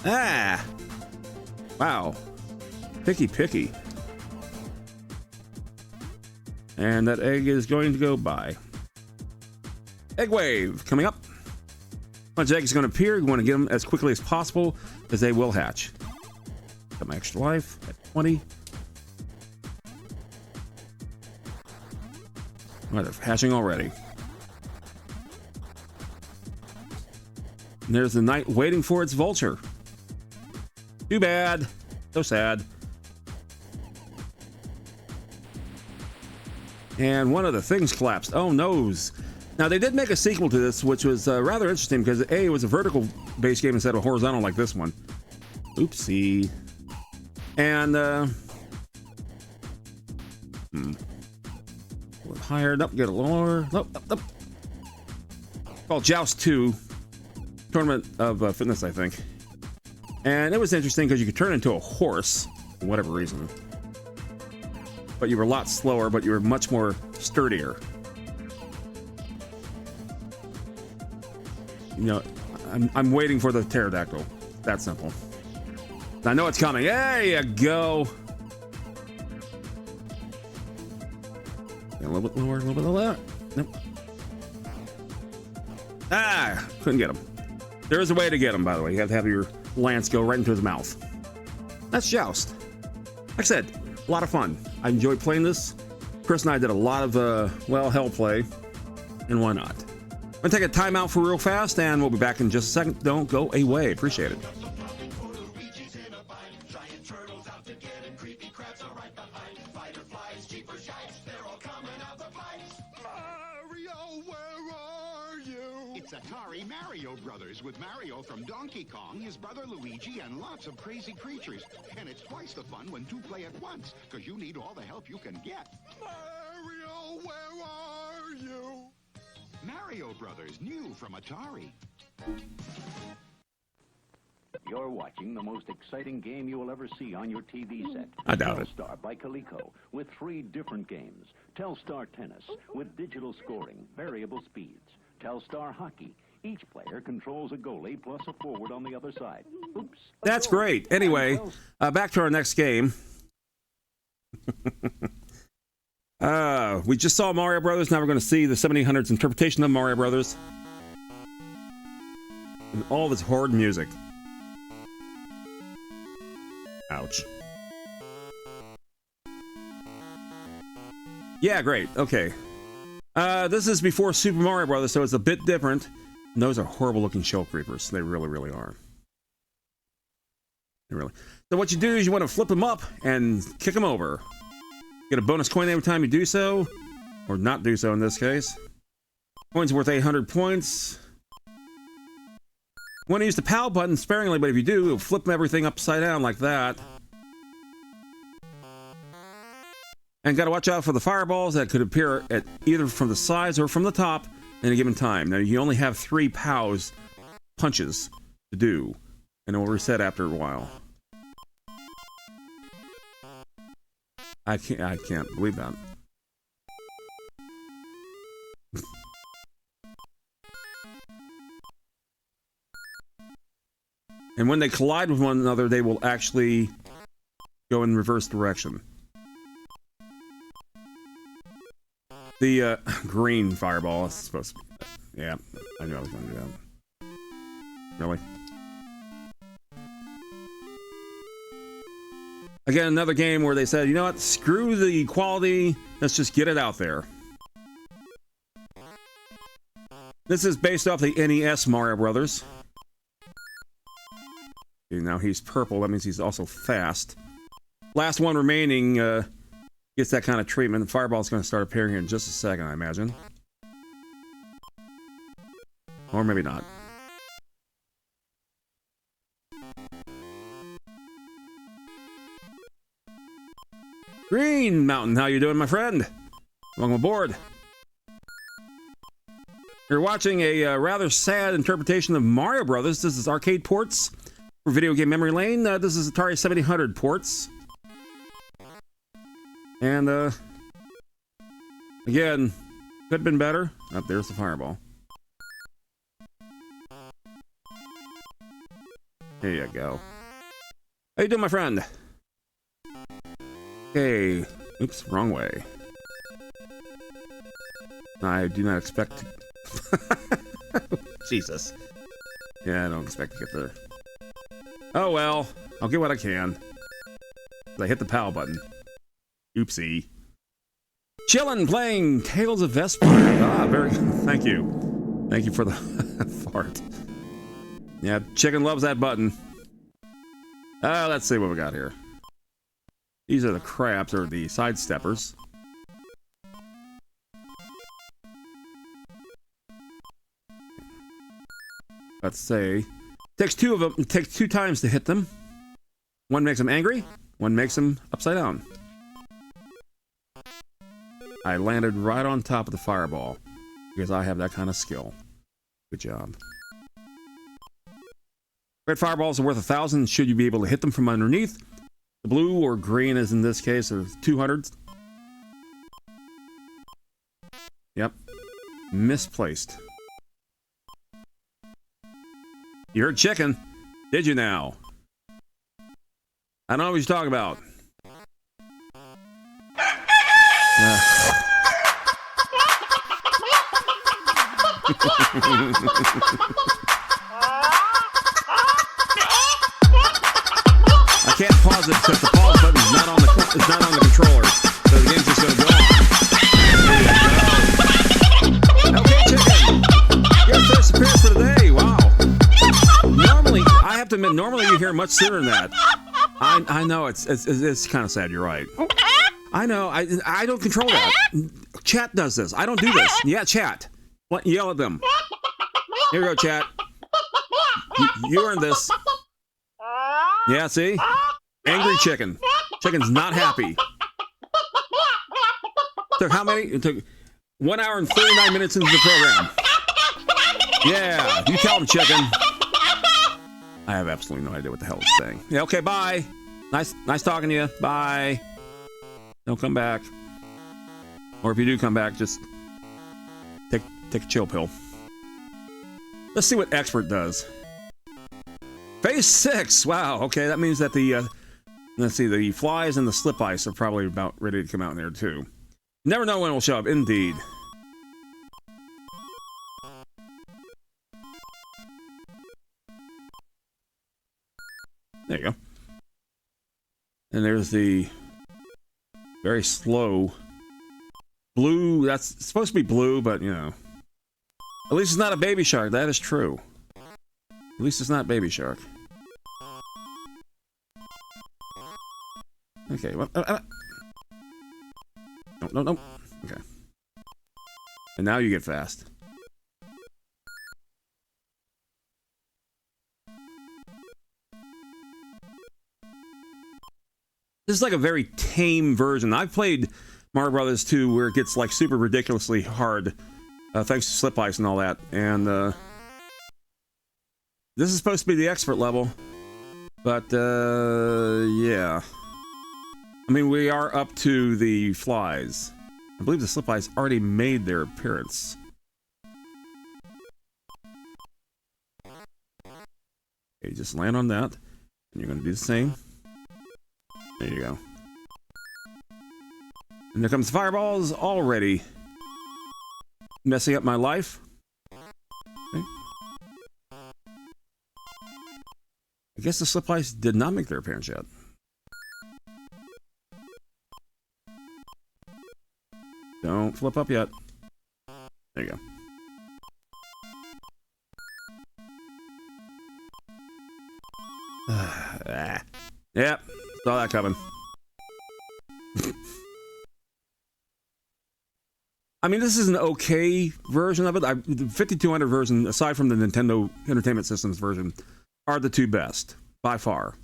Ah! Wow. Picky. And that egg is going to go by. Egg wave coming up. Bunch of eggs are going to appear. You want to get them as quickly as possible because they will hatch. Got my extra life at 20. Oh, they're hatching already. And there's the knight waiting for its vulture. Too bad. So sad. And one of the things collapsed. Oh, noes. Now, they did make a sequel to this, which was rather interesting because A, it was a vertical-based game instead of horizontal like this one. Oopsie. And, a little higher. Nope, get a little lower. Nope. Called Joust 2. Tournament of Fitness, I think. And it was interesting because you could turn into a horse, for whatever reason. But you were a lot slower, but you were much more sturdier. You know, I'm waiting for the pterodactyl. That simple. I know it's coming. There you go. A little bit lower, a little bit lower. Nope. Ah, couldn't get him. There is a way to get him, by the way. You have to have your lance go right into his mouth. That's Joust. Like I said, a lot of fun. I enjoyed playing this. Chris and I did a lot of, well, hell play. And why not? I'm going to take a timeout for real fast, and we'll be back in just a second. Don't go away. Appreciate it. It's Atari Mario Brothers with Mario from Donkey Kong, his brother Luigi, and lots of crazy creatures. And it's twice the fun when two play at once, because you need all the help you can get. Mario, where are you? Mario Brothers, new from Atari. You're watching the most exciting game you will ever see on your TV set. I doubt it. Telstar by Coleco with 3 different games. Telstar Tennis with digital scoring, variable speeds. Telstar Hockey. Each player controls a goalie plus a forward on the other side. Oops. That's great. Anyway, back to our next game. We just saw Mario Brothers. Now we're going to see the 7800's interpretation of Mario Brothers. And all this horrid music. Ouch. Yeah, great. Okay. This is before Super Mario Brothers, so it's a bit different. And those are horrible looking shell creepers. They really, really are. They really. So what you do is you want to flip them up and kick them over. Get a bonus coin every time you do so. Or not do so in this case. Coins worth 800 points. You want to use the POW button sparingly, but if you do, it'll flip everything upside down like that. And got to watch out for the fireballs that could appear at either from the sides or from the top at a given time. Now, you only have 3 POWs punches to do, and it will reset after a while. I can't believe that. And when they collide with one another, they will actually go in reverse direction. The green fireball is supposed to be... Yeah, I knew I was going to do that. Really? Again, another game where they said, you know what, screw the quality, let's just get it out there. This is based off the NES Mario Brothers. Now he's purple, that means he's also fast. Last one remaining gets that kind of treatment. The fireball's going to start appearing here in just a second, I imagine. Or maybe not. Green Mountain, how you doing, my friend? Welcome aboard. You're watching a rather sad interpretation of Mario Brothers. This is arcade ports for video game memory lane. This is Atari 7800 ports. And, again, could have been better. Oh, there's the fireball. There you go. How you doing, my friend? Okay. Oops, wrong way. I do not expect to... Jesus. Yeah, I don't expect to get there. Oh well, I'll get what I can. I hit the PAL button. Oopsie. Chillin' playing Tales of Vesper. Ah, very... Thank you. Thank you for the fart. Yeah, chicken loves that button. Let's see what we got here. These are the crabs, or the sidesteppers. Let's say... Takes two of them. It takes 2 times to hit them. One makes them angry. One makes them upside down. I landed right on top of the fireball. Because I have that kind of skill. Good job. Red fireballs are worth 1,000 should you be able to hit them from underneath. The blue or green, as in this case, are 200s. Yep. Misplaced. You heard chicken, did you now? I don't know what you're talking about. I can't pause it because the pause button is not on the controller, so the game's just gonna go on. Okay, chicken, your first appearance for today. Wow. Normally, I have to admit, normally you hear much sooner than that. I know it's kind of sad. You're right. I know. I don't control that. Chat does this. I don't do this. Yeah, chat. Yell at them. Here we go, chat. You earned this. Yeah, see? Angry chicken. Chicken's not happy. Took how many? It took 1 hour and 39 minutes into the program. Yeah, you tell them, chicken. I have absolutely no idea what the hell it's saying. Yeah, okay, bye. Nice talking to you. Bye. Don't come back. Or if you do come back, just take a chill pill. Let's see what expert does. Phase 6. Wow. Okay, that means that the let's see, the flies and the slip ice are probably about ready to come out in there too. Never know when it will show up. Indeed. There you go. And there's the very slow blue. That's supposed to be blue, but you know. At least it's not a baby shark. That is true. At least it's not baby shark. Okay. Well, no. Okay. And now you get fast. This is like a very tame version. I've played Mario Brothers 2 where it gets like super ridiculously hard, thanks to slip ice and all that. And this is supposed to be the expert level, but yeah. I mean, we are up to the flies. I believe the slip ice already made their appearance. Okay, just land on that, and you're going to do the same. There you go. And there comes fireballs already messing up my life. Okay. I guess the slip ice did not make their appearance yet. Don't flip up yet. There you go. Yep, saw that coming. I mean, this is an okay version of it. The 5200 version, aside from the Nintendo Entertainment Systems version, are the 2 best, by far.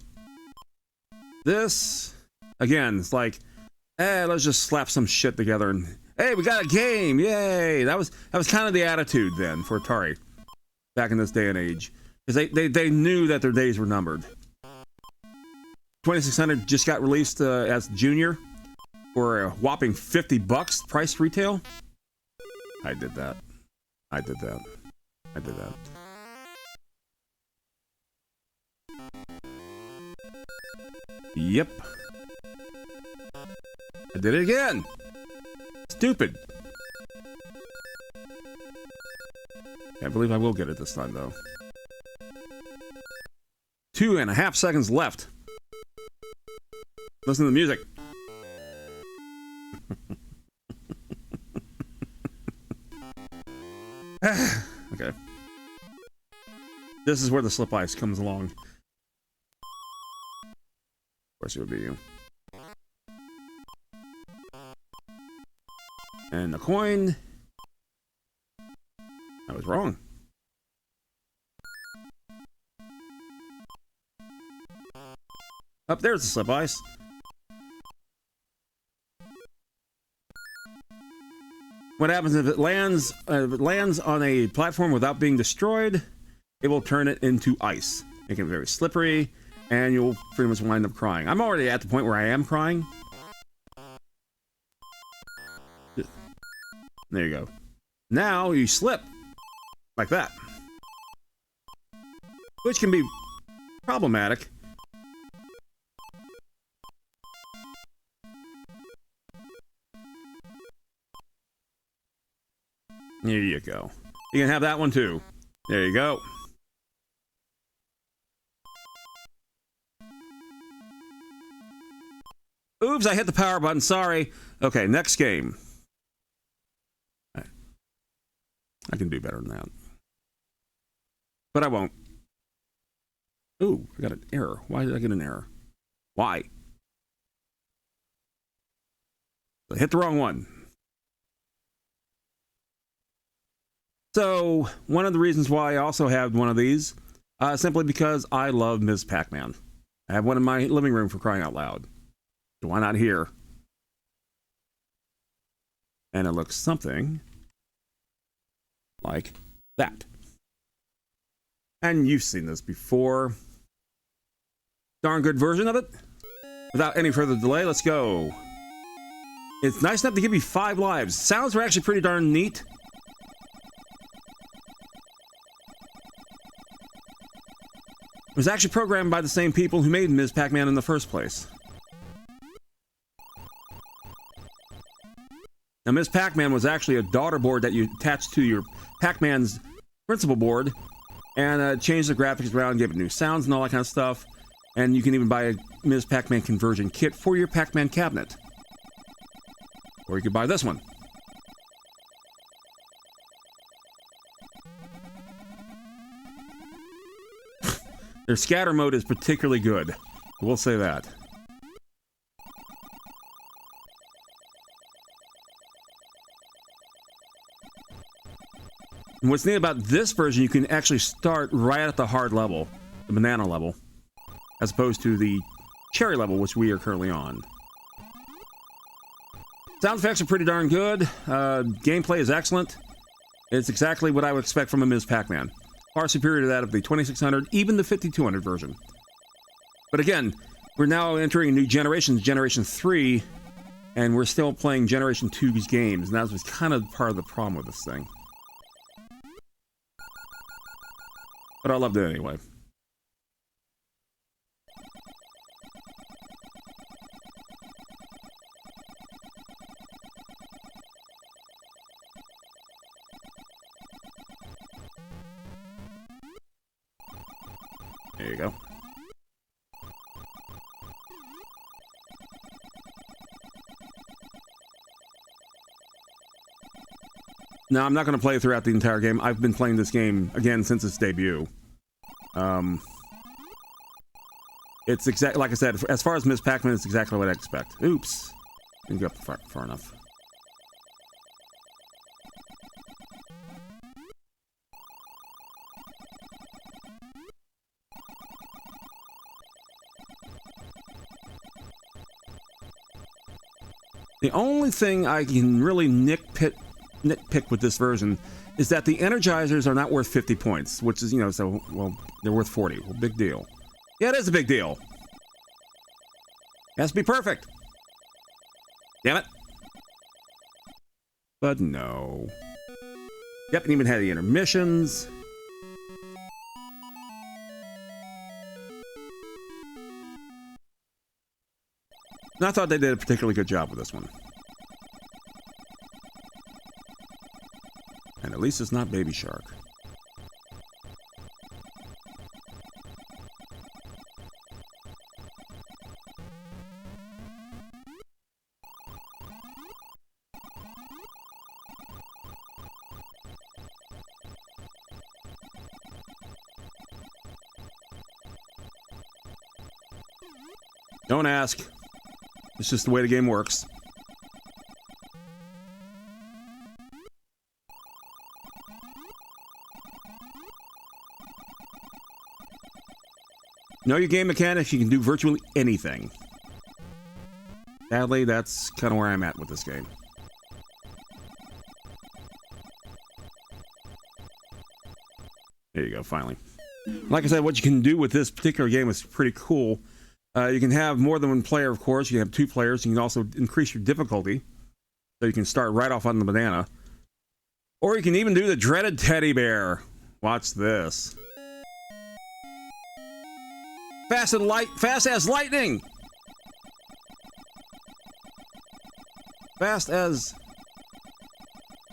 This, again, it's like, let's just slap some shit together and Hey, we got a game! Yay! That was kind of the attitude then for Atari back in this day and age, because they knew that their days were numbered. 2600 just got released as Junior for a whopping $50 price retail. I did that. I did that. I did that. Yep. I did it again. Stupid. Can't believe I will get it this time, though. 2.5 seconds left. Listen to the music. Okay. This is where the slip ice comes along. Of course, it would be you. And the coin. I was wrong. Up there's the slip ice. What happens if it lands on a platform without being destroyed? It will turn it into ice, making it very slippery, and you'll pretty much wind up crying. I'm already at the point where I am crying. There you go. Now you slip like that, which can be problematic. There you go. You can have that one too. There you go. Oops, I hit the power button. Sorry. Okay, next game. I can do better than that. But I won't. Ooh, I got an error. Why did I get an error? Why? I hit the wrong one. So, one of the reasons why I also have one of these, simply because I love Ms. Pac-Man. I have one in my living room, for crying out loud. So why not here? And it looks something like that. And you've seen this before. Darn good version of it. Without any further delay, let's go. It's nice enough to give you 5 lives. Sounds are actually pretty darn neat. It was actually programmed by the same people who made Ms. Pac-Man in the first place. Now, Ms. Pac-Man was actually a daughter board that you attached to your Pac-Man's principal board, and changed the graphics around, gave it new sounds and all that kind of stuff. And you can even buy a Ms. Pac-Man conversion kit for your Pac-Man cabinet. Or you could buy this one. Their scatter mode is particularly good. We'll say that. And what's neat about this version, you can actually start right at the hard level, the banana level, as opposed to the cherry level, which we are currently on. Sound effects are pretty darn good. Gameplay is excellent. It's exactly what I would expect from a Ms. Pac-Man. Far superior to that of the 2600, even the 5200 version. But again, we're now entering a new generation, Generation 3, and we're still playing Generation 2's games, and that was kind of part of the problem with this thing. But I loved it anyway. There you go. Now, I'm not going to play throughout the entire game. I've been playing this game, again, since its debut. It's exactly, like I said, as far as Ms. Pac-Man, it's exactly what I expect. Oops. Didn't go up far enough. The only thing I can really nitpick with this version is that the Energizers are not worth 50 points, which is, you know, so, well, they're worth 40. Well, big deal. Yeah, it is a big deal. It has to be perfect. Damn it. But no. Yep, and even had the intermissions. And I thought they did a particularly good job with this one. And at least it's not Baby Shark. Don't ask. It's just the way the game works. Know your game mechanics, you can do virtually anything. Sadly, that's kind of where I'm at with this game. There you go, finally. Like I said, what you can do with this particular game is pretty cool. You can have more than one player, of course. You can have 2 players. You can also increase your difficulty. So you can start right off on the banana. Or you can even do the dreaded teddy bear. Watch this. Fast as lightning! Fast as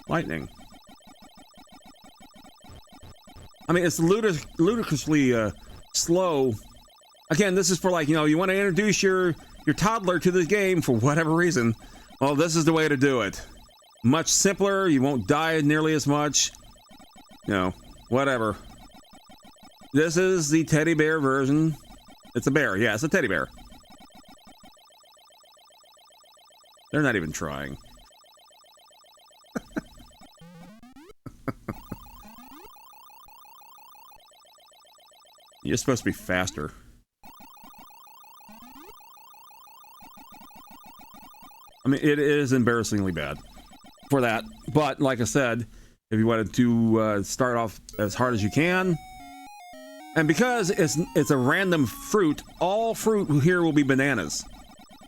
lightning. I mean, it's ludicrously slow. Again, this is for, like, you know, you want to introduce your toddler to the game for whatever reason. Well, this is the way to do it. Much simpler. You won't die nearly as much. You know, whatever. This is the teddy bear version. It's a bear. Yeah, it's a teddy bear. They're not even trying. You're supposed to be faster. I mean, it is embarrassingly bad for that. But, like I said, if you wanted to start off as hard as you can, and because it's a random fruit, all fruit here will be bananas.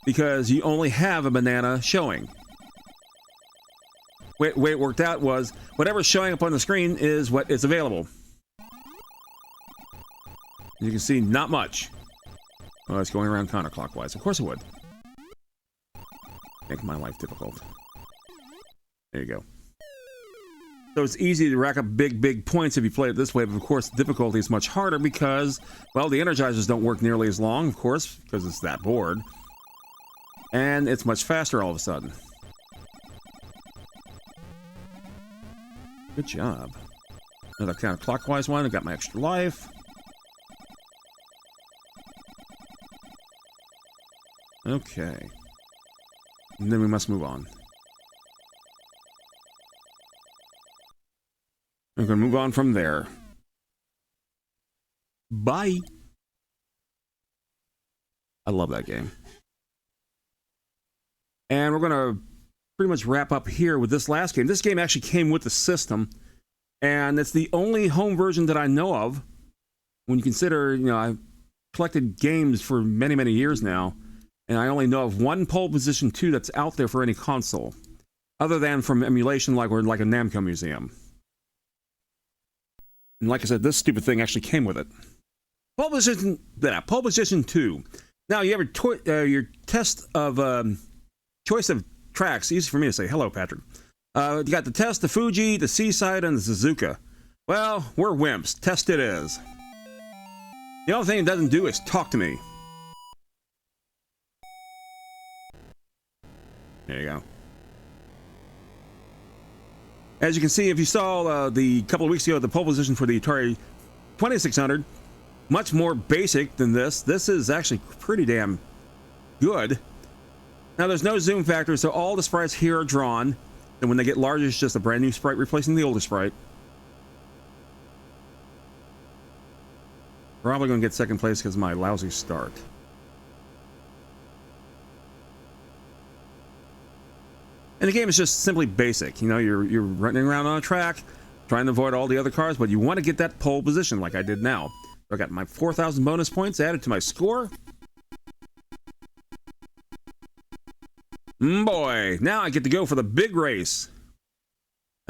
Because you only have a banana showing. Way it worked out was, whatever's showing up on the screen is what is available. You can see not much. Oh, it's going around counterclockwise. Of course it would. Make my life difficult. There you go. So it's easy to rack up big points if you play it this way, but of course the difficulty is much harder because, well, the Energizers don't work nearly as long, of course, because it's that board. And it's much faster all of a sudden. Good job. Another counterclockwise one. I got my extra life. Okay. And then we must move on. I'm going to move on from there. Bye. I love that game. And we're going to pretty much wrap up here with this last game. This game actually came with the system. And it's the only home version that I know of. When you consider, you know, I've collected games for many years now. And I only know of one pole position 2 that's out there for any console, other than from emulation, like we're like a Namco museum. And like I said, this stupid thing actually came with it. Pole position 2. Now you have your test of choice of tracks. Easy for me to say. Hello, Patrick. You got the test, the Fuji, the Seaside, and the Suzuka. Well, we're wimps. Test it is. The only thing it doesn't do is talk to me. There you go. As you can see, if you saw the couple of weeks ago, the pole position for the Atari 2600, much more basic than this. This is actually pretty damn good. Now, there's no zoom factor, so all the sprites here are drawn. And when they get larger, it's just a brand new sprite replacing the older sprite. Probably going to get second place because of my lousy start. And the game is just simply basic. You know, you're running around on a track, trying to avoid all the other cars, but you want to get that pole position like I did now. I got my 4,000 bonus points added to my score. Boy, now I get to go for the big race.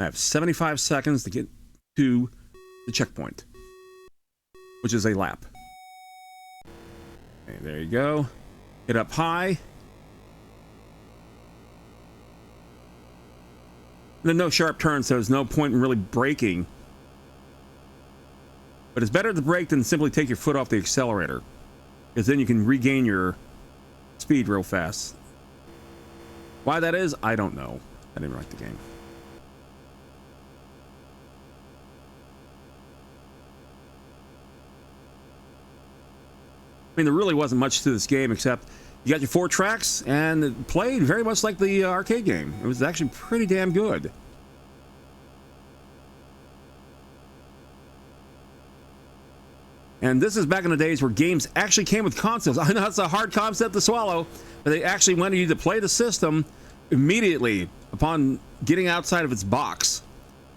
I have 75 seconds to get to the checkpoint, which is a lap. Okay, there you go. Get up high. Then no sharp turns, so there's no point in really braking. But it's better to brake than simply take your foot off the accelerator, because then you can regain your speed real fast. Why that is, I don't know. I didn't write the game. I mean, there really wasn't much to this game except you got your 4 tracks and it played very much like the arcade game. It was actually pretty damn good. And this is back in the days where games actually came with consoles. I know it's a hard concept to swallow, but they actually wanted you to play the system immediately upon getting outside of its box.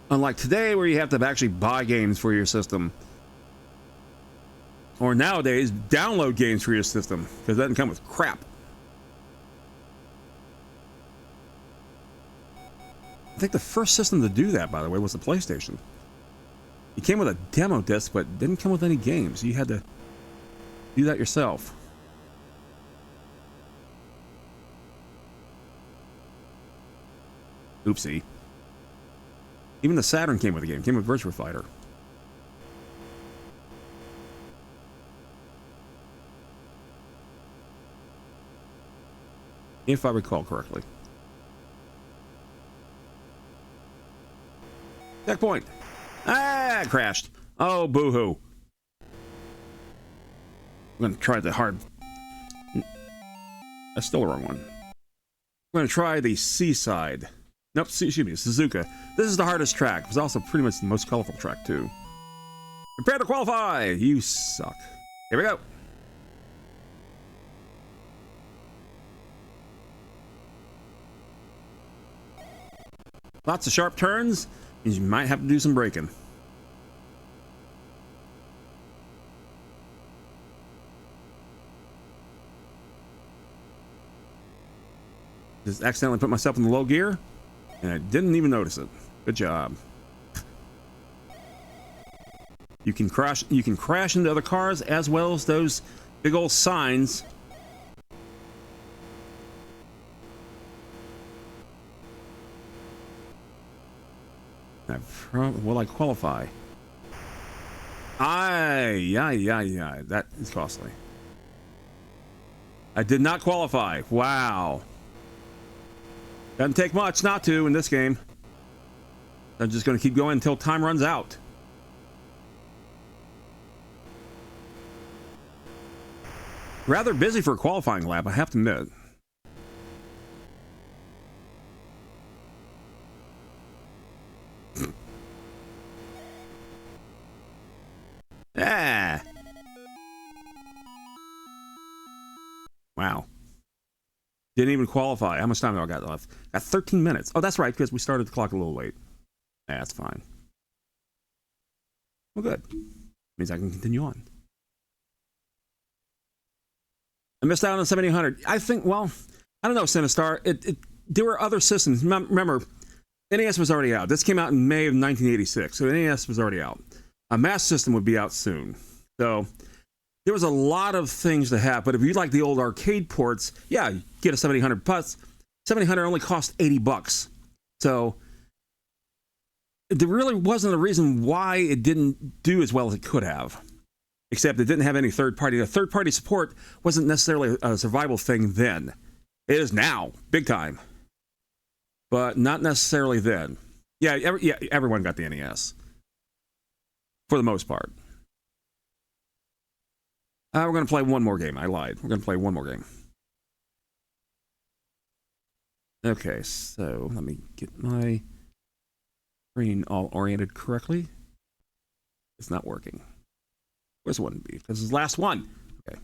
Unlike today where you have to actually buy games for your system. Or nowadays, download games for your system, because it doesn't come with crap. I think the first system to do that, by the way, was the PlayStation. It came with a demo disc, but didn't come with any games. You had to do that yourself. Oopsie. Even the Saturn came with a game. Came with Virtua Fighter. If I recall correctly. Checkpoint. Ah, crashed. Oh, boo-hoo. I'm going to try the hard... That's still the wrong one. I'm going to try the Seaside. Nope, excuse me, Suzuka. This is the hardest track. It was also pretty much the most colorful track, too. Prepare to qualify! You suck. Here we go. Lots of sharp turns, and you might have to do some braking. Just accidentally put myself in the low gear, and I didn't even notice it. Good job. You can crash into other cars as well as those big old signs. Will I qualify? Yeah. That is costly. I did not qualify. Wow. Doesn't take much not to in this game. I'm just going to keep going until time runs out. Rather busy for a qualifying lap, I have to admit. Ah. Wow. Didn't even qualify. How much time do I got left? Got 13 minutes. Oh, that's right, because we started the clock a little late. That's fine. Well, good. Means I can continue on. I missed out on the 7800. I think, well, I don't know, Sinistar. There were other systems. Remember, NES was already out. This came out in May of 1986, so NES was already out. A Master System would be out soon. So there was a lot of things to have, but if you like the old arcade ports, yeah, you get a 7800 plus. 7800 only cost $80. So there really wasn't a reason why it didn't do as well as it could have. Except it didn't have any third party. The third party support wasn't necessarily a survival thing then. It is now, big time. But not necessarily then. Yeah, everyone got the NES. For the most part. We're going to play one more game. I lied. We're going to play one more game. Okay, so let me get my screen all oriented correctly. It's not working. Where's one be? This is the last one. Okay.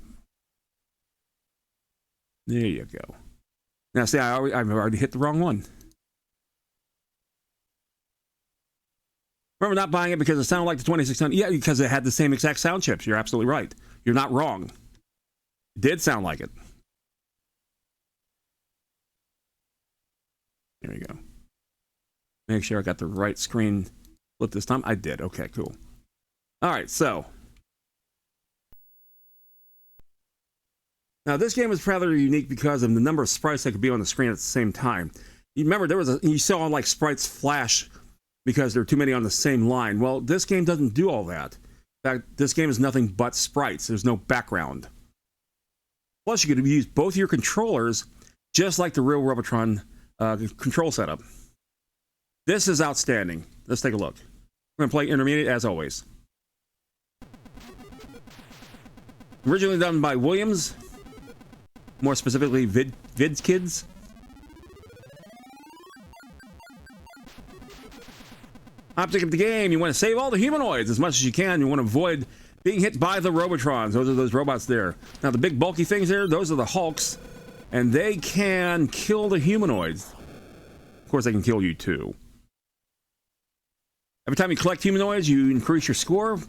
There you go. Now, see, I've already hit the wrong one. Remember not buying it because it sounded like the 2600? Yeah, because it had the same exact sound chips. You're absolutely right. You're not wrong. It did sound like it. There you go. Make sure I got the right screen flip this time. I did. Okay, cool. All right, so. Now, this game is rather unique because of the number of sprites that could be on the screen at the same time. You remember, you saw like sprites flash because there are too many on the same line. Well, this game doesn't do all that. In fact, this game is nothing but sprites. There's no background. Plus, you could use both your controllers just like the real Robotron control setup. This is outstanding. Let's take a look. We're going to play Intermediate as always. Originally done by Williams, more specifically Vids Kids. Optic of the game, you want to save all the humanoids as much as you can. You want to avoid being hit by the Robotrons. Those are those robots there. Now the big bulky things there, those are the Hulks, and they can kill the humanoids. Of course, they can kill you too. Every time you collect humanoids, you increase your score.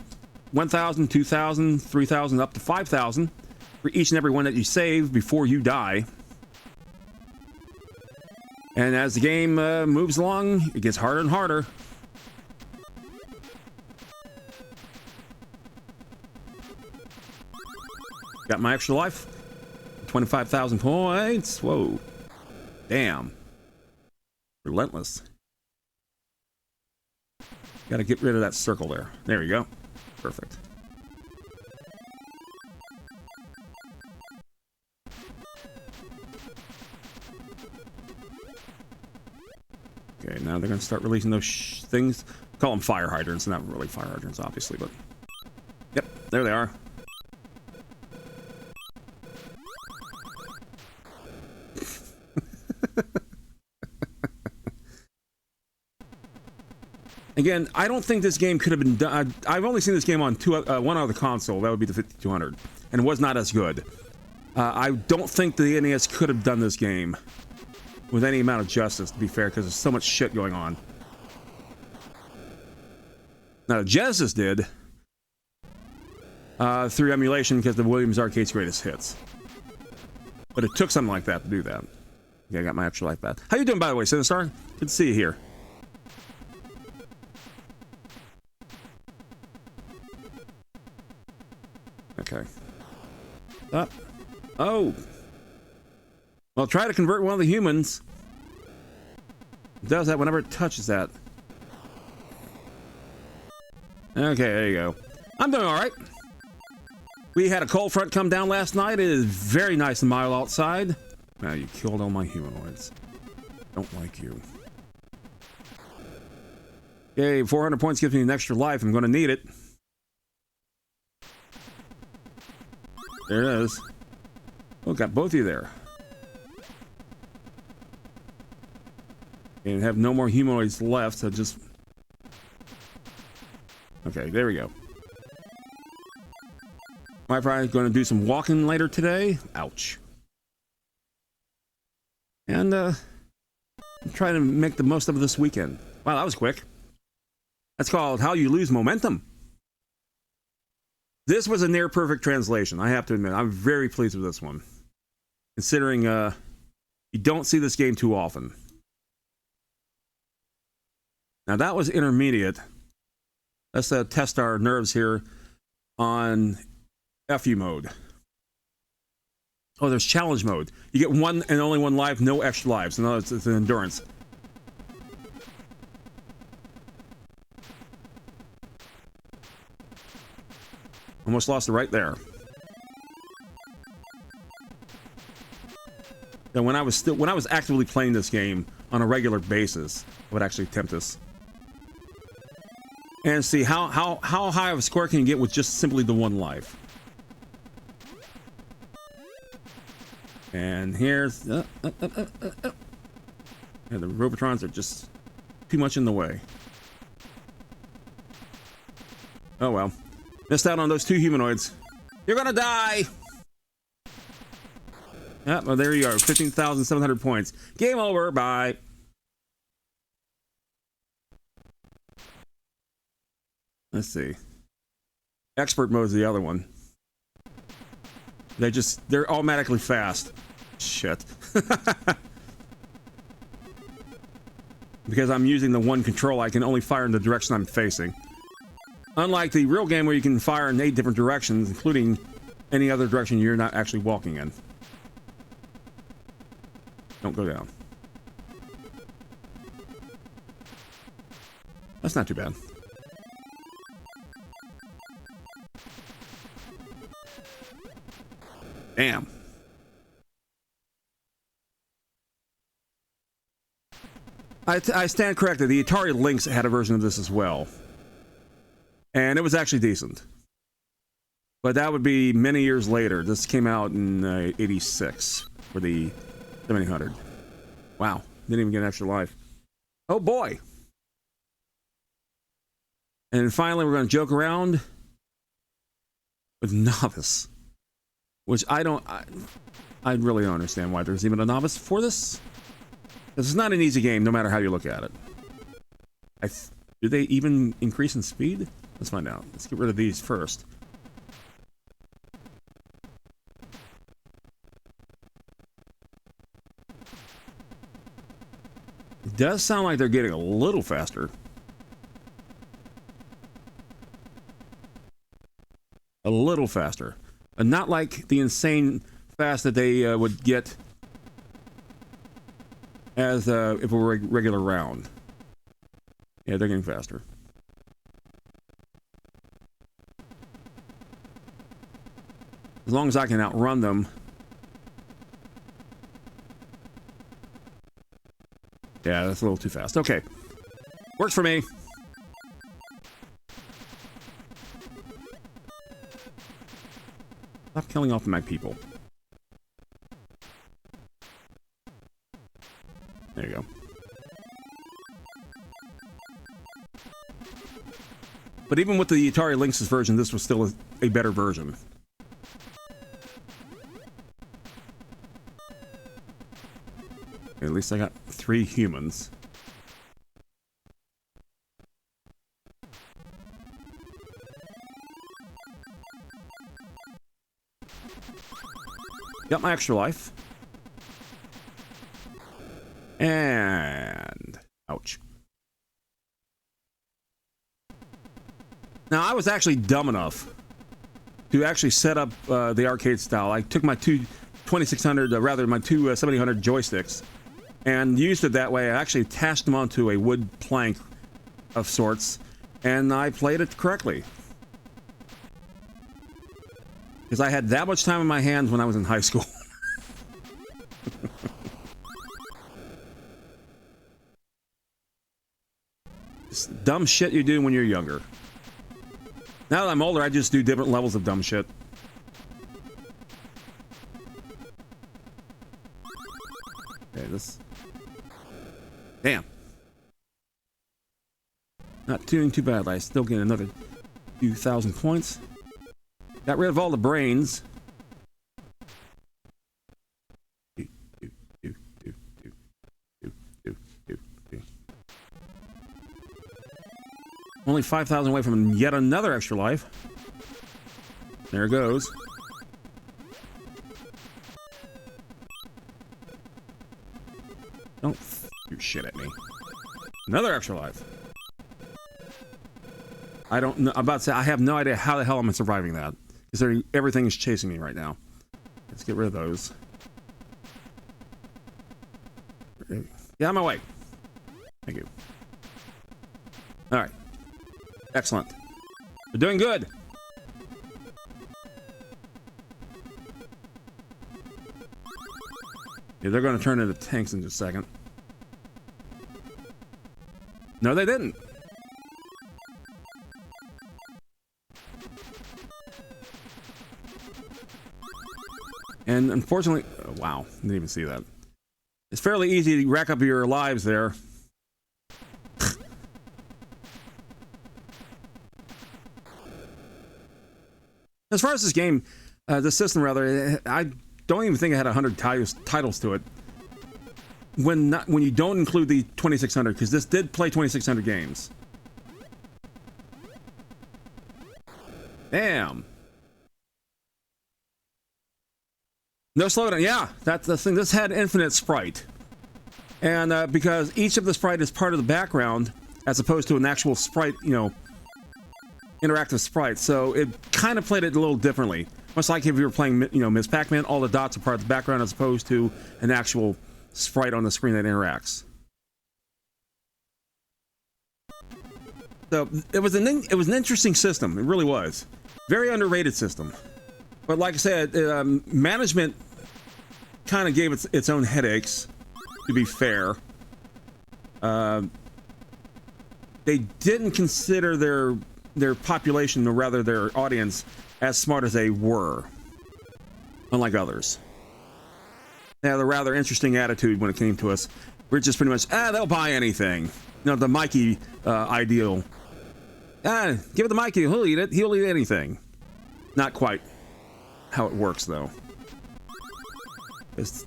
1,000, 2,000, 3,000, up to 5,000 for each and every one that you save before you die. And as the game moves along, it gets harder and harder. Got my extra life. 25,000 points. Whoa. Damn. Relentless. Got to get rid of that circle there. There we go. Perfect. Okay, now they're going to start releasing those things. Call them fire hydrants. Not really fire hydrants, obviously, but... Yep, there they are. Again, I don't think this game could have been done. I've only seen this game on one other console. That would be the 5200, and it was not as good. I don't think the NES could have done this game with any amount of justice, to be fair, because there's so much shit going on. Now, the Genesis did through emulation because of Williams Arcade's greatest hits. But it took something like that to do that. Yeah, I got my extra life back. How you doing, by the way, Sinistar? Good to see you here. Okay. Oh. Well, try to convert one of the humans. It does that whenever it touches that. Okay, there you go. I'm doing all right. We had a cold front come down last night. It is very nice and mild outside. Now you killed all my humanoids. Don't like you. Okay, 400 points gives me an extra life. I'm going to need it. There it is. Oh, got both of you there. And have no more humanoids left, so just... Okay, there we go. I'm probably going to do some walking later today. Ouch. And, try to make the most of this weekend. Wow, that was quick. That's called How You Lose Momentum. This was a near perfect translation, I have to admit. I'm very pleased with this one. Considering you don't see this game too often. Now that was intermediate. Let's test our nerves here on FU mode. Oh, there's challenge mode. You get one and only one life, no extra lives. In other words, it's an endurance. Almost lost it right there. And when I was actively playing this game on a regular basis, I would actually attempt this. And see how high of a score can you get with just simply the one life. And here's and the Robotrons are just too much in the way. Oh well. Missed out on those two humanoids. You're gonna die! Yep, well, there you are. 15,700 points. Game over. Bye. Let's see. Expert mode is the other one. They're automatically fast. Shit. Because I'm using the one control, I can only fire in the direction I'm facing. Unlike the real game where you can fire in 8 different directions, including any other direction you're not actually walking in. Don't go down. That's not too bad. Damn. I stand corrected. The Atari Lynx had a version of this as well. And it was actually decent. But that would be many years later. This came out in 86 for the 7800. Wow. Didn't even get an extra life. Oh boy. And finally, we're going to joke around with Novice. Which I really don't understand why there's even a Novice for this. This is not an easy game, no matter how you look at it. Do they even increase in speed? Let's find out. Let's get rid of these first. It does sound like they're getting a little faster. A little faster. And not like the insane fast that they would get as if it were a regular round. Yeah, they're getting faster. As long as I can outrun them. Yeah, that's a little too fast. Okay. Works for me. Stop killing off my people. There you go. But even with the Atari Lynx's version, this was still a better version. At least I got 3 humans. Got my extra life. And... ouch. Now, I was actually dumb enough to actually set up the arcade style. I took my two 2600, rather my two 7800 joysticks, and used it that way. I actually attached them onto a wood plank of sorts, and I played it correctly. Because I had that much time in my hands when I was in high school. It's dumb shit you do when you're younger. Now that I'm older, I just do different levels of dumb shit. Okay, this... damn. Not doing too bad. I still get another few thousand points. Got rid of all the brains. Only 5,000 away from yet another extra life. There it goes. Don't shoot shit at me. Another extra life. I don't know. I'm about to say, I have no idea how the hell I'm surviving that. Because everything is chasing me right now. Let's get rid of those. Get out of my way. Thank you. Alright. Excellent. We're doing good. Yeah, they're going to turn into tanks in just a second. No, they didn't. And unfortunately, oh, wow, didn't even see that. It's fairly easy to rack up your lives there. As far as this game, the system rather, I don't even think it had 100 titles to it. When you don't include the 2600, because this did play 2600 games. Damn. No slowdown. Yeah, that's the thing. This had infinite sprite. And because each of the sprite is part of the background, as opposed to an actual sprite, you know, interactive sprite. So it kind of played it a little differently. Much like if you were playing, you know, Ms. Pac-Man, all the dots are part of the background as opposed to an actual sprite on the screen that interacts. So it was an interesting system. It really was. Very underrated system. But like I said, management kind of gave its own headaches, to be fair. They didn't consider their population, or rather their audience, as smart as they were, unlike others. They had a rather interesting attitude when it came to us. We're just pretty much, they'll buy anything. You know, the Mikey ideal. Give it to Mikey, he'll eat it. He'll eat anything. Not quite how it works, though. It's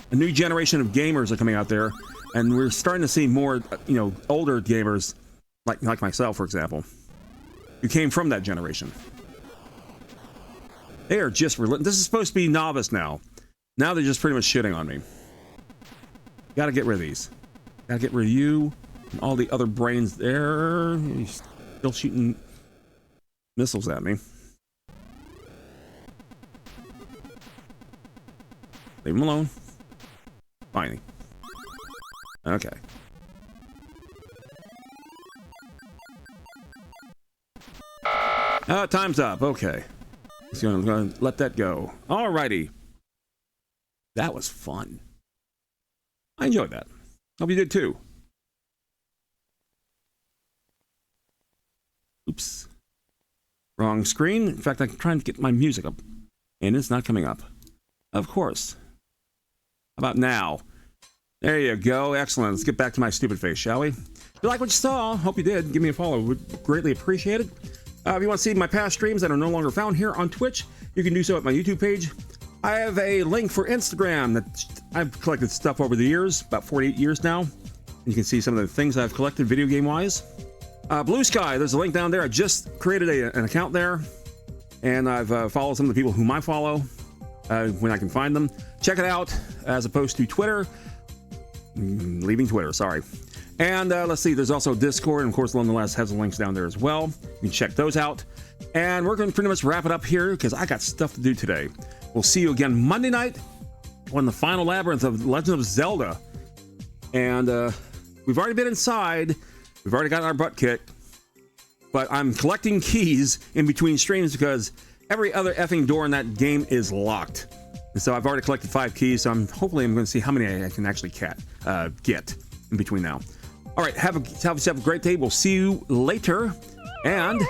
a new generation of gamers are coming out there, and we're starting to see more, you know, older gamers, like myself, for example, who came from that generation. They are just this is supposed to be novice now. Now they're just pretty much shitting on me. Gotta get rid of these. Gotta get rid of you and all the other brains there. He's still shooting missiles at me. Leave him alone. Fine. Okay. Time's up. Okay. Just gonna let that go. Alrighty. That was fun. I enjoyed that. Hope you did too. Oops. Wrong screen. In fact, I'm trying to get my music up, and it's not coming up. Of course. How about now? There you go. Excellent. Let's get back to my stupid face, shall we? If you like what you saw, hope you did. Give me a follow. Would greatly appreciate it. If you want to see my past streams that are no longer found here on Twitch, you can do so at my YouTube page. I have a link for Instagram that I've collected stuff over the years, about 48 years now. You can see some of the things I've collected video game wise. Blue Sky, there's a link down there. I just created an account there, and I've followed some of the people whom I follow when I can find them. Check it out, as opposed to Twitter. Leaving Twitter, sorry. And let's see, there's also Discord, and of course, nonetheless, has the links down there as well. You can check those out. And we're going to pretty much wrap it up here because I got stuff to do today. We'll see you again Monday night on the final labyrinth of Legend of Zelda. And we've already been inside. We've already gotten our butt kicked. But I'm collecting keys in between streams because every other effing door in that game is locked. And so I've already collected 5 keys, so hopefully I'm going to see how many I can actually get in between now. All right, have yourself a great day. We'll see you later. And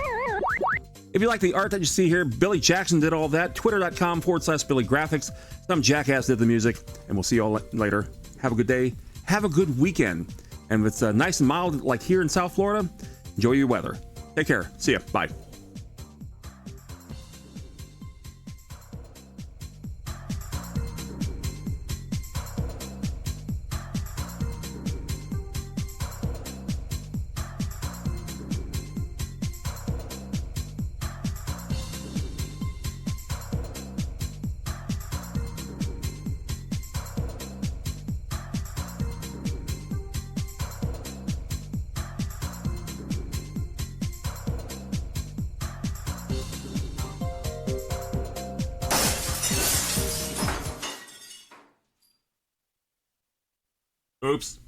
if you like the art that you see here, Billy Jackson did all that. Twitter.com/BillyGraphics. Some jackass did the music. And we'll see you all later. Have a good day. Have a good weekend. And if it's nice and mild like here in South Florida, enjoy your weather. Take care. See ya. Bye. Oops.